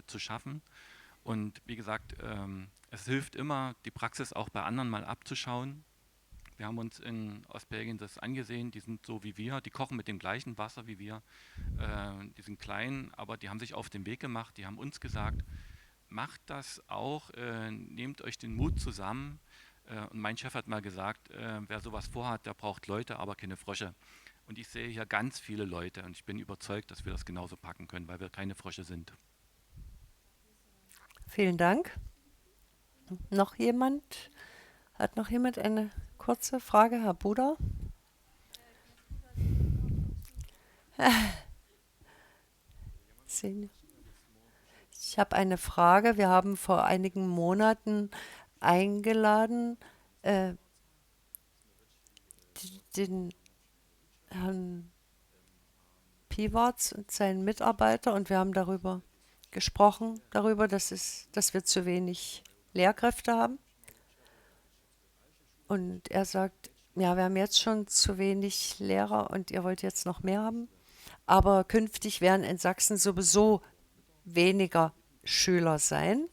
zu schaffen. Und wie gesagt, es hilft immer, die Praxis auch bei anderen mal abzuschauen. Wir haben uns in Ostbelgien das angesehen, die sind so wie wir, die kochen mit dem gleichen Wasser wie wir, die sind klein, aber die haben sich auf den Weg gemacht, die haben uns gesagt, macht das auch, nehmt euch den Mut zusammen. Und mein Chef hat mal gesagt, wer sowas vorhat, der braucht Leute, aber keine Frösche. Und ich sehe hier ganz viele Leute und ich bin überzeugt, dass wir das genauso packen können, weil wir keine Frösche sind. Vielen Dank. Noch jemand? Hat noch jemand eine kurze Frage, Herr Buder? Ich habe eine Frage. Wir haben vor einigen Monaten eingeladen, den Herrn Piwarz und seinen Mitarbeiter, und wir haben darüber gesprochen, dass wir zu wenig Lehrkräfte haben. Und er sagt, ja, wir haben jetzt schon zu wenig Lehrer und ihr wollt jetzt noch mehr haben. Aber künftig werden in Sachsen sowieso weniger Schüler sein.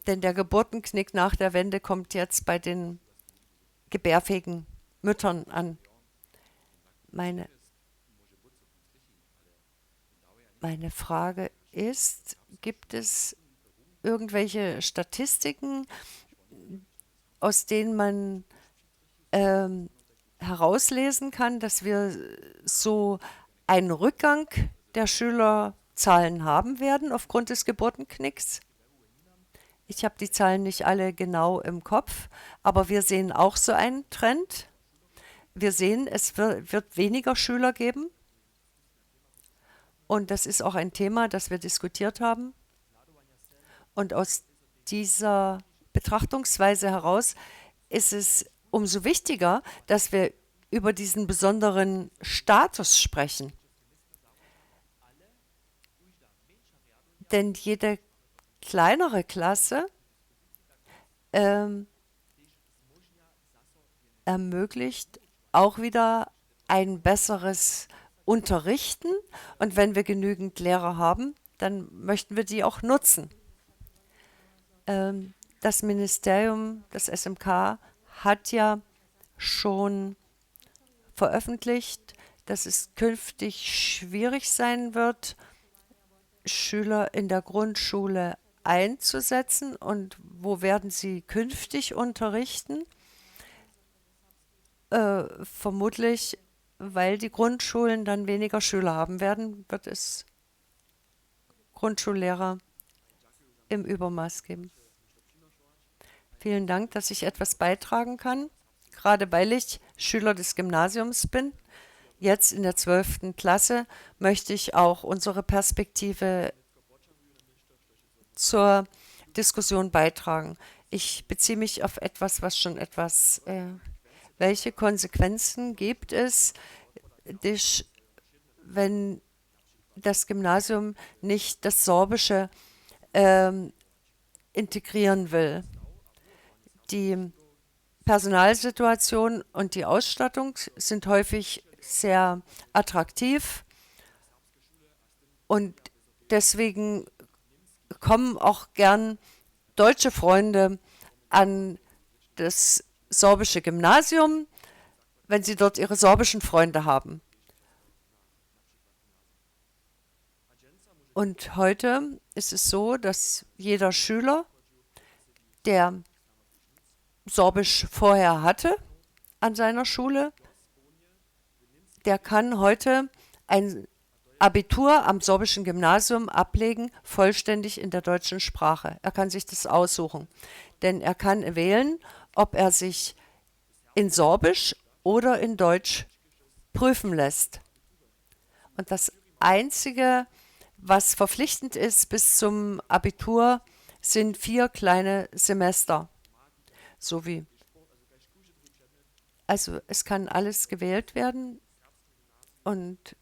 Denn der Geburtenknick nach der Wende kommt jetzt bei den gebärfähigen Müttern an. Meine Frage ist, gibt es irgendwelche Statistiken, aus denen man herauslesen kann, dass wir so einen Rückgang der Schülerzahlen haben werden aufgrund des Geburtenknicks? Ich habe die Zahlen nicht alle genau im Kopf, aber wir sehen auch so einen Trend. Wir sehen, es wird weniger Schüler geben. Und das ist auch ein Thema, das wir diskutiert haben. Und aus dieser Betrachtungsweise heraus ist es umso wichtiger, dass wir über diesen besonderen Status sprechen. Denn jede kleinere Klasse ermöglicht auch wieder ein besseres Unterrichten. Und wenn wir genügend Lehrer haben, dann möchten wir die auch nutzen. Das Ministerium, das SMK, hat ja schon veröffentlicht, dass es künftig schwierig sein wird, Schüler in der Grundschule einzusetzen. Und wo werden sie künftig unterrichten? Vermutlich, weil die Grundschulen dann weniger Schüler haben werden, wird es Grundschullehrer im Übermaß geben. Vielen Dank, dass ich etwas beitragen kann, gerade weil ich Schüler des Gymnasiums bin. Jetzt in der 12. Klasse möchte ich auch unsere Perspektive zur Diskussion beitragen. Ich beziehe mich auf etwas, was schon etwas... welche Konsequenzen gibt es, wenn das Gymnasium nicht das Sorbische integrieren will? Die Personalsituation und die Ausstattung sind häufig sehr attraktiv und deswegen kommen auch gern deutsche Freunde an das sorbische Gymnasium, wenn sie dort ihre sorbischen Freunde haben. Und heute ist es so, dass jeder Schüler, der Sorbisch vorher hatte an seiner Schule, der kann heute ein Abitur am sorbischen Gymnasium ablegen, vollständig in der deutschen Sprache. Er kann sich das aussuchen, denn er kann wählen, ob er sich in Sorbisch oder in Deutsch prüfen lässt. Und das Einzige, was verpflichtend ist bis zum Abitur, sind 4 kleine Semester. Also es kann alles gewählt werden und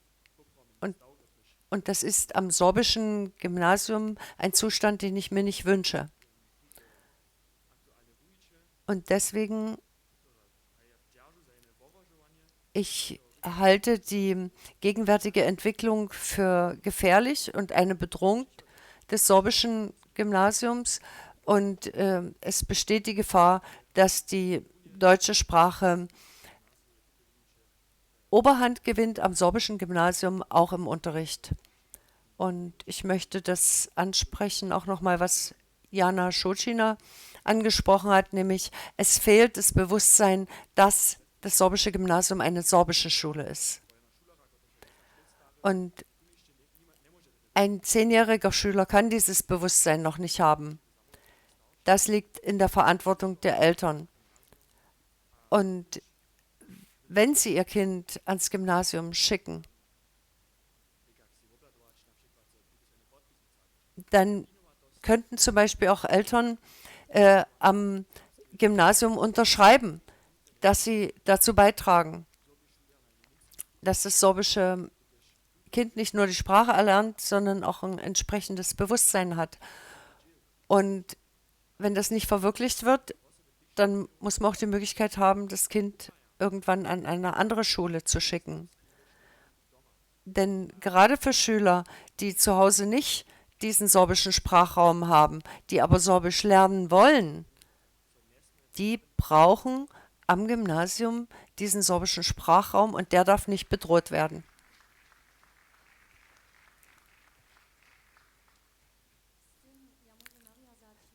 das ist am sorbischen Gymnasium ein Zustand, den ich mir nicht wünsche. Und deswegen Ich halte die gegenwärtige Entwicklung für gefährlich und eine Bedrohung des sorbischen Gymnasiums. Und es besteht die Gefahr, dass die deutsche Sprache Oberhand gewinnt am sorbischen Gymnasium, auch im Unterricht. Und ich möchte das ansprechen, auch nochmal, was Jana Schocina angesprochen hat, nämlich es fehlt das Bewusstsein, dass das sorbische Gymnasium eine sorbische Schule ist. Und ein 10-jähriger Schüler kann dieses Bewusstsein noch nicht haben. Das liegt in der Verantwortung der Eltern. Und wenn sie ihr Kind ans Gymnasium schicken, dann könnten zum Beispiel auch Eltern am Gymnasium unterschreiben, dass sie dazu beitragen, dass das sorbische Kind nicht nur die Sprache erlernt, sondern auch ein entsprechendes Bewusstsein hat. Und wenn das nicht verwirklicht wird, dann muss man auch die Möglichkeit haben, das Kind irgendwann an eine andere Schule zu schicken. Denn gerade für Schüler, die zu Hause nicht diesen sorbischen Sprachraum haben, die aber Sorbisch lernen wollen, die brauchen am Gymnasium diesen sorbischen Sprachraum und der darf nicht bedroht werden.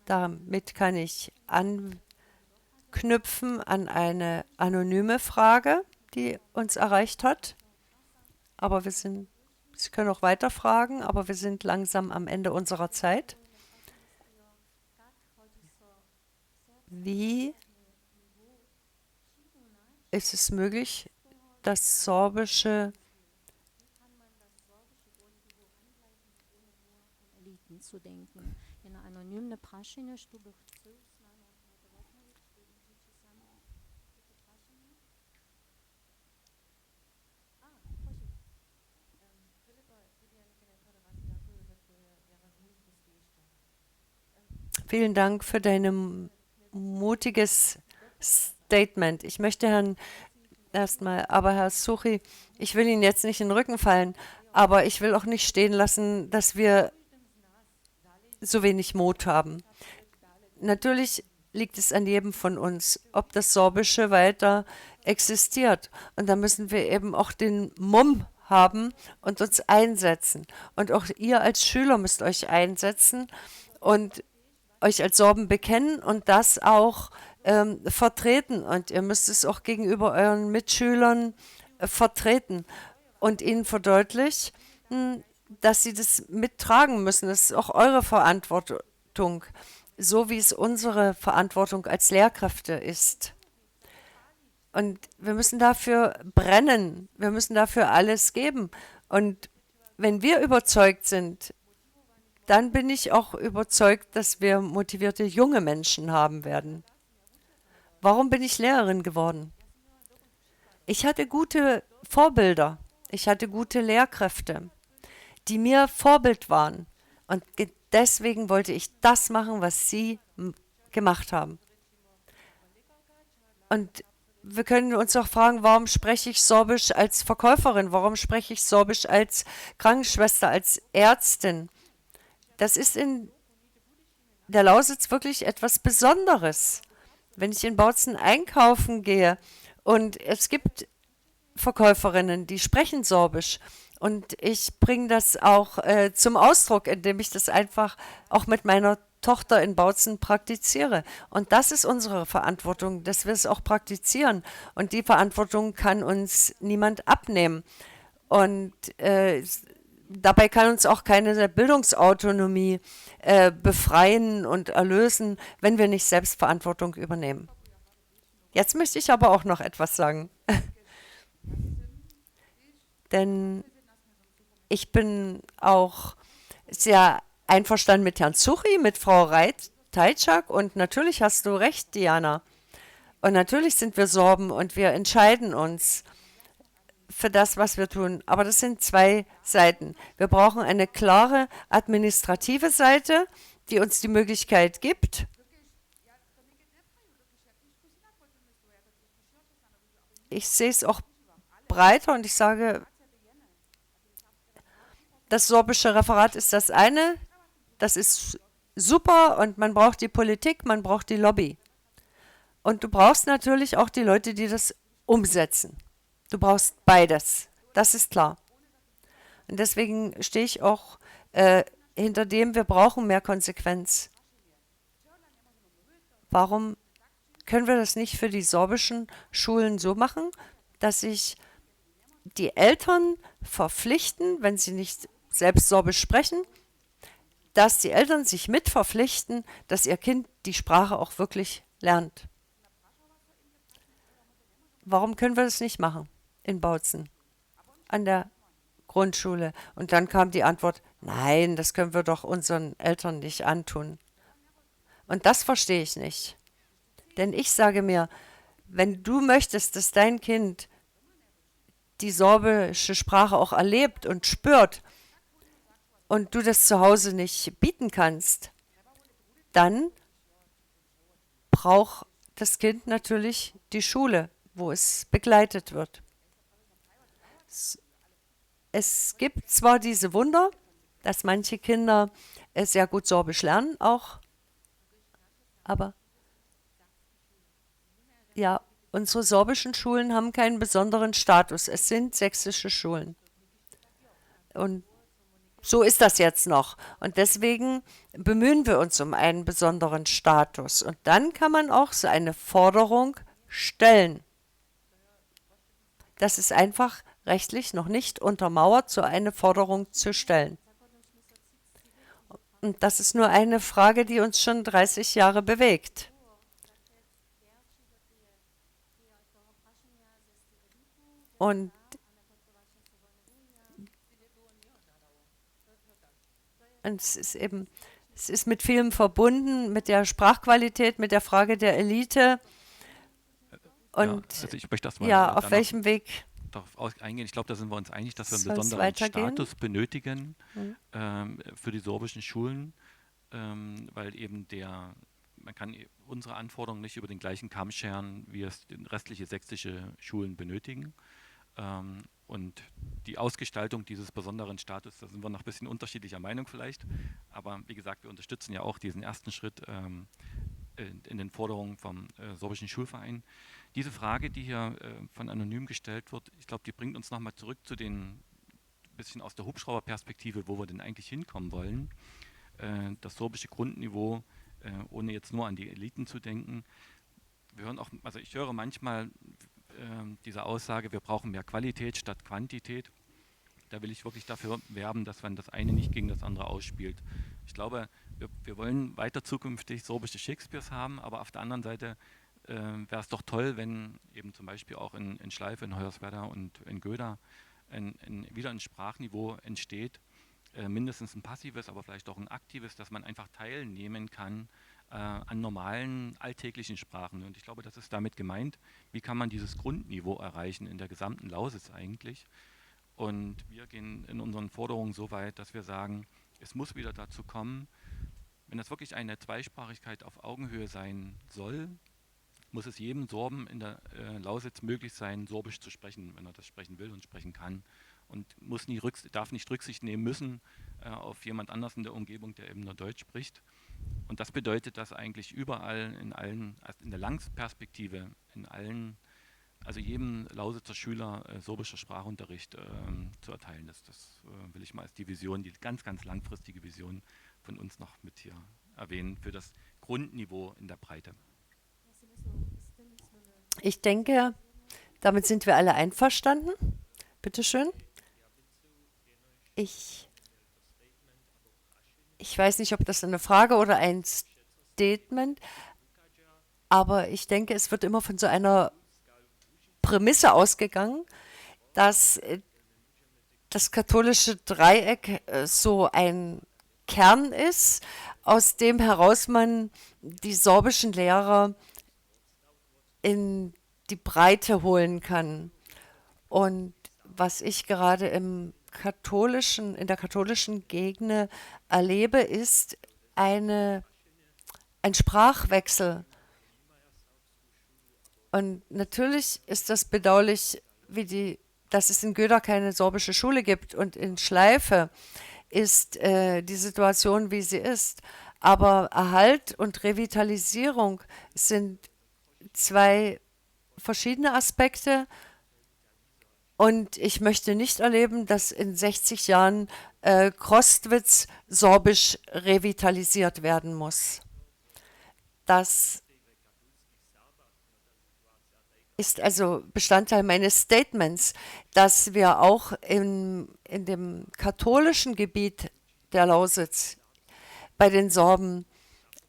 Damit kann ich anknüpfen an eine anonyme Frage, die uns erreicht hat. Aber Sie können auch weiter fragen, aber wir sind langsam am Ende unserer Zeit. Wie ist es möglich, das sorbische Eliten zu denken? In einer anonymen Praschine, Stube Vielen Dank für dein mutiges Statement. Ich möchte Herr Suchi, ich will Ihnen jetzt nicht in den Rücken fallen, aber ich will auch nicht stehen lassen, dass wir so wenig Mut haben. Natürlich liegt es an jedem von uns, ob das Sorbische weiter existiert. Und da müssen wir eben auch den Mumm haben und uns einsetzen. Und auch ihr als Schüler müsst euch einsetzen und euch als Sorben bekennen und das auch vertreten. Und ihr müsst es auch gegenüber euren Mitschülern vertreten und ihnen verdeutlichen, dass sie das mittragen müssen. Das ist auch eure Verantwortung, so wie es unsere Verantwortung als Lehrkräfte ist. Und wir müssen dafür brennen. Wir müssen dafür alles geben. Und wenn wir überzeugt sind, dann bin ich auch überzeugt, dass wir motivierte junge Menschen haben werden. Warum bin ich Lehrerin geworden? Ich hatte gute Vorbilder. Ich hatte gute Lehrkräfte, die mir Vorbild waren. Und deswegen wollte ich das machen, was sie gemacht haben. Und wir können uns auch fragen, warum spreche ich Sorbisch als Verkäuferin? Warum spreche ich Sorbisch als Krankenschwester, als Ärztin? Das ist in der Lausitz wirklich etwas Besonderes. Wenn ich in Bautzen einkaufen gehe und es gibt Verkäuferinnen, die sprechen Sorbisch und ich bringe das auch zum Ausdruck, indem ich das einfach auch mit meiner Tochter in Bautzen praktiziere. Und das ist unsere Verantwortung, dass wir es auch praktizieren. Und die Verantwortung kann uns niemand abnehmen. Und dabei kann uns auch keine Bildungsautonomie befreien und erlösen, wenn wir nicht Selbstverantwortung übernehmen. Jetzt möchte ich aber auch noch etwas sagen. Denn ich bin auch sehr einverstanden mit Herrn Zuchi, mit Frau Teitschak und natürlich hast du recht, Diana. Und natürlich sind wir Sorben und wir entscheiden uns für das, was wir tun. Aber das sind zwei Seiten. Wir brauchen eine klare administrative Seite, die uns die Möglichkeit gibt, ich sehe es auch breiter und ich sage, das sorbische Referat ist das eine, das ist super und man braucht die Politik, man braucht die Lobby. Und du brauchst natürlich auch die Leute, die das umsetzen. Du brauchst beides, das ist klar. Und deswegen stehe ich auch hinter dem, wir brauchen mehr Konsequenz. Warum können wir das nicht für die sorbischen Schulen so machen, dass sich die Eltern verpflichten, wenn sie nicht selbst Sorbisch sprechen, dass die Eltern sich mit verpflichten, dass ihr Kind die Sprache auch wirklich lernt. Warum können wir das nicht machen in Bautzen an der Grundschule? Und dann kam die Antwort, nein, das können wir doch unseren Eltern nicht antun. Und das verstehe ich nicht. Denn ich sage mir, wenn du möchtest, dass dein Kind die sorbische Sprache auch erlebt und spürt und du das zu Hause nicht bieten kannst, dann braucht das Kind natürlich die Schule, wo es begleitet wird. Es gibt zwar diese Wunder, dass manche Kinder sehr gut Sorbisch lernen auch, aber ja, unsere sorbischen Schulen haben keinen besonderen Status. Es sind sächsische Schulen. Und so ist das jetzt noch. Und deswegen bemühen wir uns um einen besonderen Status. Und dann kann man auch so eine Forderung stellen. Das ist einfach rechtlich noch nicht untermauert, so eine Forderung zu stellen. Und das ist nur eine Frage, die uns schon 30 Jahre bewegt. Und es ist mit vielem verbunden, mit der Sprachqualität, mit der Frage der Elite. Und ja, also ich möchte erst mal ja, auf welchem Weg darauf eingehen. Ich glaube, da sind wir uns einig, dass wir einen soll es besonderen weitergehen? Status benötigen für die sorbischen Schulen, weil eben man kann unsere Anforderungen nicht über den gleichen Kamm scheren, wie es restliche sächsische Schulen benötigen. Und die Ausgestaltung dieses besonderen Status, da sind wir noch ein bisschen unterschiedlicher Meinung vielleicht, aber wie gesagt, wir unterstützen ja auch diesen ersten Schritt in den Forderungen vom sorbischen Schulverein. Diese Frage, die hier von Anonym gestellt wird, ich glaube, die bringt uns nochmal zurück zu den bisschen aus der Hubschrauberperspektive, wo wir denn eigentlich hinkommen wollen. Das sorbische Grundniveau, ohne jetzt nur an die Eliten zu denken. Ich höre manchmal diese Aussage, wir brauchen mehr Qualität statt Quantität. Da will ich wirklich dafür werben, dass man das eine nicht gegen das andere ausspielt. Ich glaube, wir wollen weiter zukünftig sorbische Shakespeares haben, aber auf der anderen Seite wäre es doch toll, wenn eben zum Beispiel auch in Schleife, in Hoyerswerda und in Göda wieder ein Sprachniveau entsteht, mindestens ein passives, aber vielleicht auch ein aktives, dass man einfach teilnehmen kann an normalen alltäglichen Sprachen. Und ich glaube, das ist damit gemeint, wie kann man dieses Grundniveau erreichen in der gesamten Lausitz eigentlich. Und wir gehen in unseren Forderungen so weit, dass wir sagen, es muss wieder dazu kommen, wenn das wirklich eine Zweisprachigkeit auf Augenhöhe sein soll, muss es jedem Sorben in der Lausitz möglich sein, Sorbisch zu sprechen, wenn er das sprechen will und sprechen kann. Und darf nicht Rücksicht nehmen müssen auf jemand anders in der Umgebung, der eben nur Deutsch spricht. Und das bedeutet, dass eigentlich überall also in der Langperspektive, also jedem Lausitzer Schüler sorbischer Sprachunterricht zu erteilen ist. Das will ich mal als die Vision, die ganz, ganz langfristige Vision von uns noch mit hier erwähnen, für das Grundniveau in der Breite. Ich denke, damit sind wir alle einverstanden. Bitte schön. Ich weiß nicht, ob das eine Frage oder ein Statement, aber ich denke, es wird immer von so einer Prämisse ausgegangen, dass das katholische Dreieck so ein Kern ist, aus dem heraus man die sorbischen Lehrer in die Breite holen kann. Und was ich gerade in der katholischen Gegend erlebe, ist ein Sprachwechsel. Und natürlich ist das bedauerlich, wie dass es in Göder keine sorbische Schule gibt und in Schleife ist die Situation, wie sie ist. Aber Erhalt und Revitalisierung sind zwei verschiedene Aspekte. Und ich möchte nicht erleben, dass in 60 Jahren Crostwitz sorbisch revitalisiert werden muss. Das ist also Bestandteil meines Statements, dass wir auch in dem katholischen Gebiet der Lausitz bei den Sorben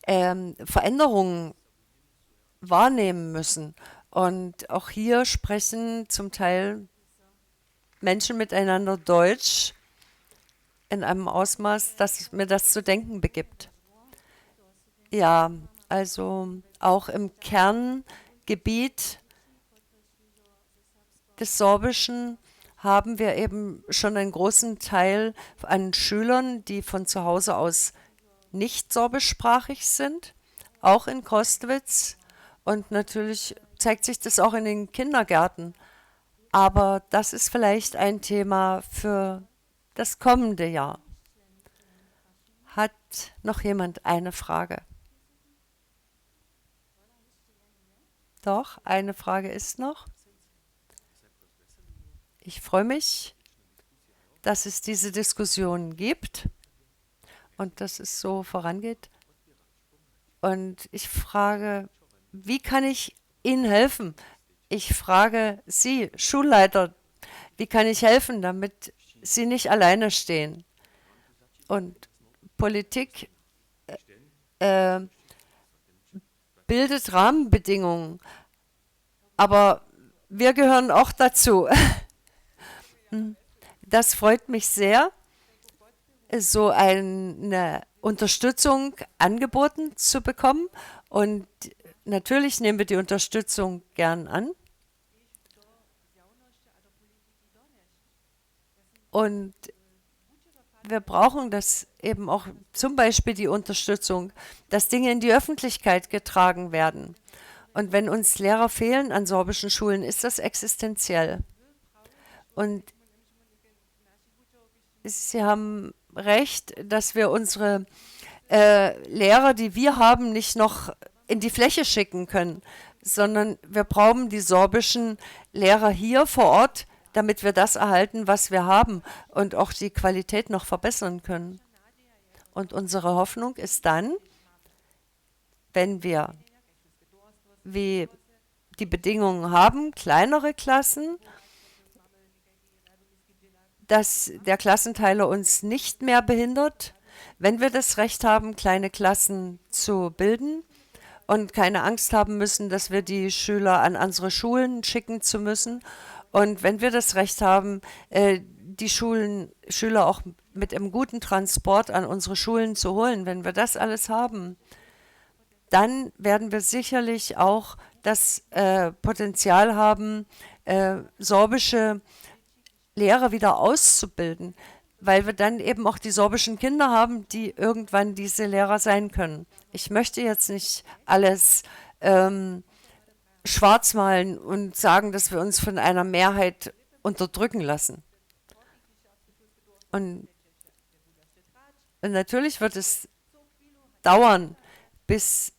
Veränderungen wahrnehmen müssen. Und auch hier sprechen zum Teil Menschen miteinander Deutsch in einem Ausmaß, dass mir das zu denken begibt. Ja, also auch im Kerngebiet des Sorbischen haben wir eben schon einen großen Teil an Schülern, die von zu Hause aus nicht sorbischsprachig sind, auch in Crostwitz. Und natürlich zeigt sich das auch in den Kindergärten. Aber das ist vielleicht ein Thema für das kommende Jahr. Hat noch jemand eine Frage? Doch, eine Frage ist noch. Ich freue mich, dass es diese Diskussion gibt und dass es so vorangeht. Und ich frage, wie kann ich Ihnen helfen? Ich frage Sie, Schulleiter, wie kann ich helfen, damit Sie nicht alleine stehen? Und Politik bildet Rahmenbedingungen, aber wir gehören auch dazu. Das freut mich sehr, so eine Unterstützung angeboten zu bekommen. Und natürlich nehmen wir die Unterstützung gern an. Und wir brauchen das eben auch, zum Beispiel die Unterstützung, dass Dinge in die Öffentlichkeit getragen werden. Und wenn uns Lehrer fehlen an sorbischen Schulen, ist das existenziell. Und Sie haben recht, dass wir unsere Lehrer, die wir haben, nicht noch in die Fläche schicken können, sondern wir brauchen die sorbischen Lehrer hier vor Ort, damit wir das erhalten, was wir haben und auch die Qualität noch verbessern können. Und unsere Hoffnung ist dann, wenn wir wie die Bedingungen haben, kleinere Klassen, dass der Klassenteiler uns nicht mehr behindert, wenn wir das Recht haben, kleine Klassen zu bilden und keine Angst haben müssen, dass wir die Schüler an andere Schulen schicken zu müssen. Und wenn wir das Recht haben, die Schüler auch mit einem guten Transport an unsere Schulen zu holen, wenn wir das alles haben, dann werden wir sicherlich auch das Potenzial haben, sorbische Lehrer wieder auszubilden, weil wir dann eben auch die sorbischen Kinder haben, die irgendwann diese Lehrer sein können. Ich möchte jetzt nicht alles schwarz malen und sagen, dass wir uns von einer Mehrheit unterdrücken lassen. Und natürlich wird es dauern, bis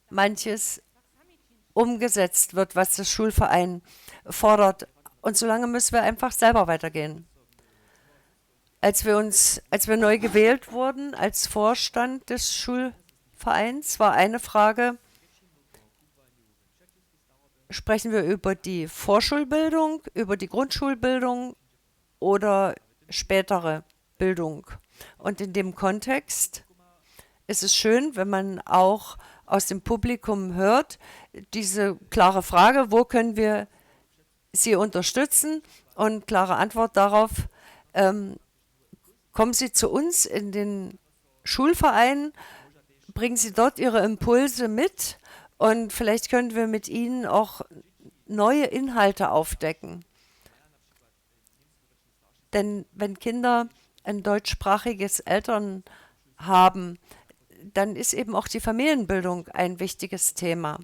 manches umgesetzt wird, was das Schulverein fordert. Und solange müssen wir einfach selber weitergehen. Als wir neu gewählt wurden als Vorstand des Schulvereins, war eine Frage: Sprechen wir über die Vorschulbildung, über die Grundschulbildung oder spätere Bildung? Und in dem Kontext ist es schön, wenn man auch aus dem Publikum hört, diese klare Frage: Wo können wir Sie unterstützen? Und klare Antwort darauf: Kommen Sie zu uns in den Schulverein, bringen Sie dort Ihre Impulse mit und vielleicht können wir mit Ihnen auch neue Inhalte aufdecken. Denn wenn Kinder ein deutschsprachiges Eltern haben, dann ist eben auch die Familienbildung ein wichtiges Thema.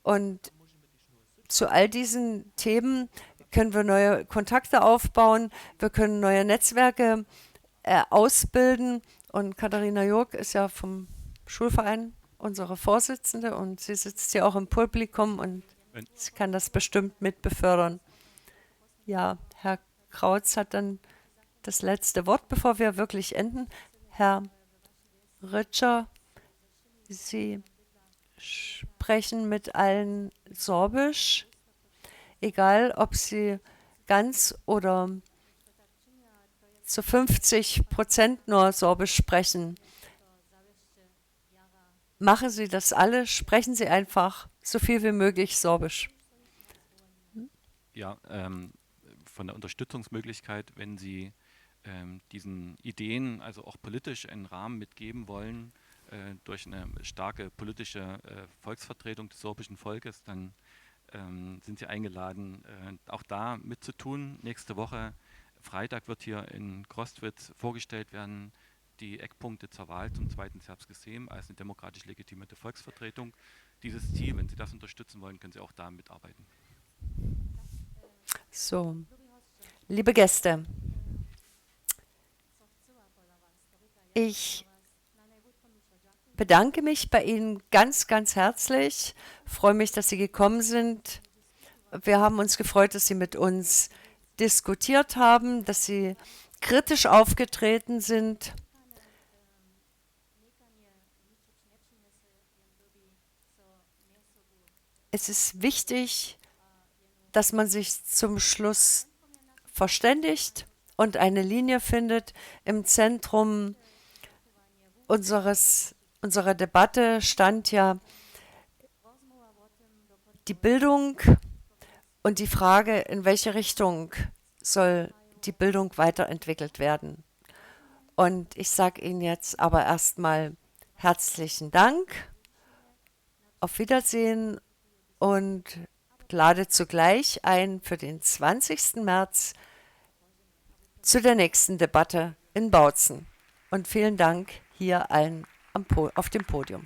Und zu all diesen Themen können wir neue Kontakte aufbauen, wir können neue Netzwerke ausbilden. Und Katharina Jurk ist ja vom Schulverein unsere Vorsitzende und sie sitzt hier auch im Publikum und sie kann das bestimmt mit befördern. Ja, Herr Krautz hat dann das letzte Wort, bevor wir wirklich enden. Herr Ritscher, Sie sprechen mit allen Sorbisch, egal ob Sie ganz oder zu 50% nur Sorbisch sprechen. Machen Sie das alle, sprechen Sie einfach so viel wie möglich Sorbisch. Ja, von der Unterstützungsmöglichkeit, wenn Sie diesen Ideen, also auch politisch einen Rahmen mitgeben wollen, durch eine starke politische Volksvertretung des sorbischen Volkes, dann sind Sie eingeladen, auch da mitzutun. Nächste Woche, Freitag, wird hier in Crostwitz vorgestellt werden, die Eckpunkte zur Wahl zum zweiten Serbskes Sejm als eine demokratisch legitimierte Volksvertretung. Dieses Ziel, wenn Sie das unterstützen wollen, können Sie auch da mitarbeiten. So, liebe Gäste, ich bedanke mich bei Ihnen ganz, ganz herzlich. Freue mich, dass Sie gekommen sind. Wir haben uns gefreut, dass Sie mit uns diskutiert haben, dass Sie kritisch aufgetreten sind. Es ist wichtig, dass man sich zum Schluss verständigt und eine Linie findet. Im Zentrum unserer Debatte stand ja die Bildung und die Frage, in welche Richtung soll die Bildung weiterentwickelt werden. Und ich sage Ihnen jetzt aber erstmal herzlichen Dank, auf Wiedersehen und lade zugleich ein für den 20. März zu der nächsten Debatte in Bautzen. Und vielen Dank hier allen auf dem Podium.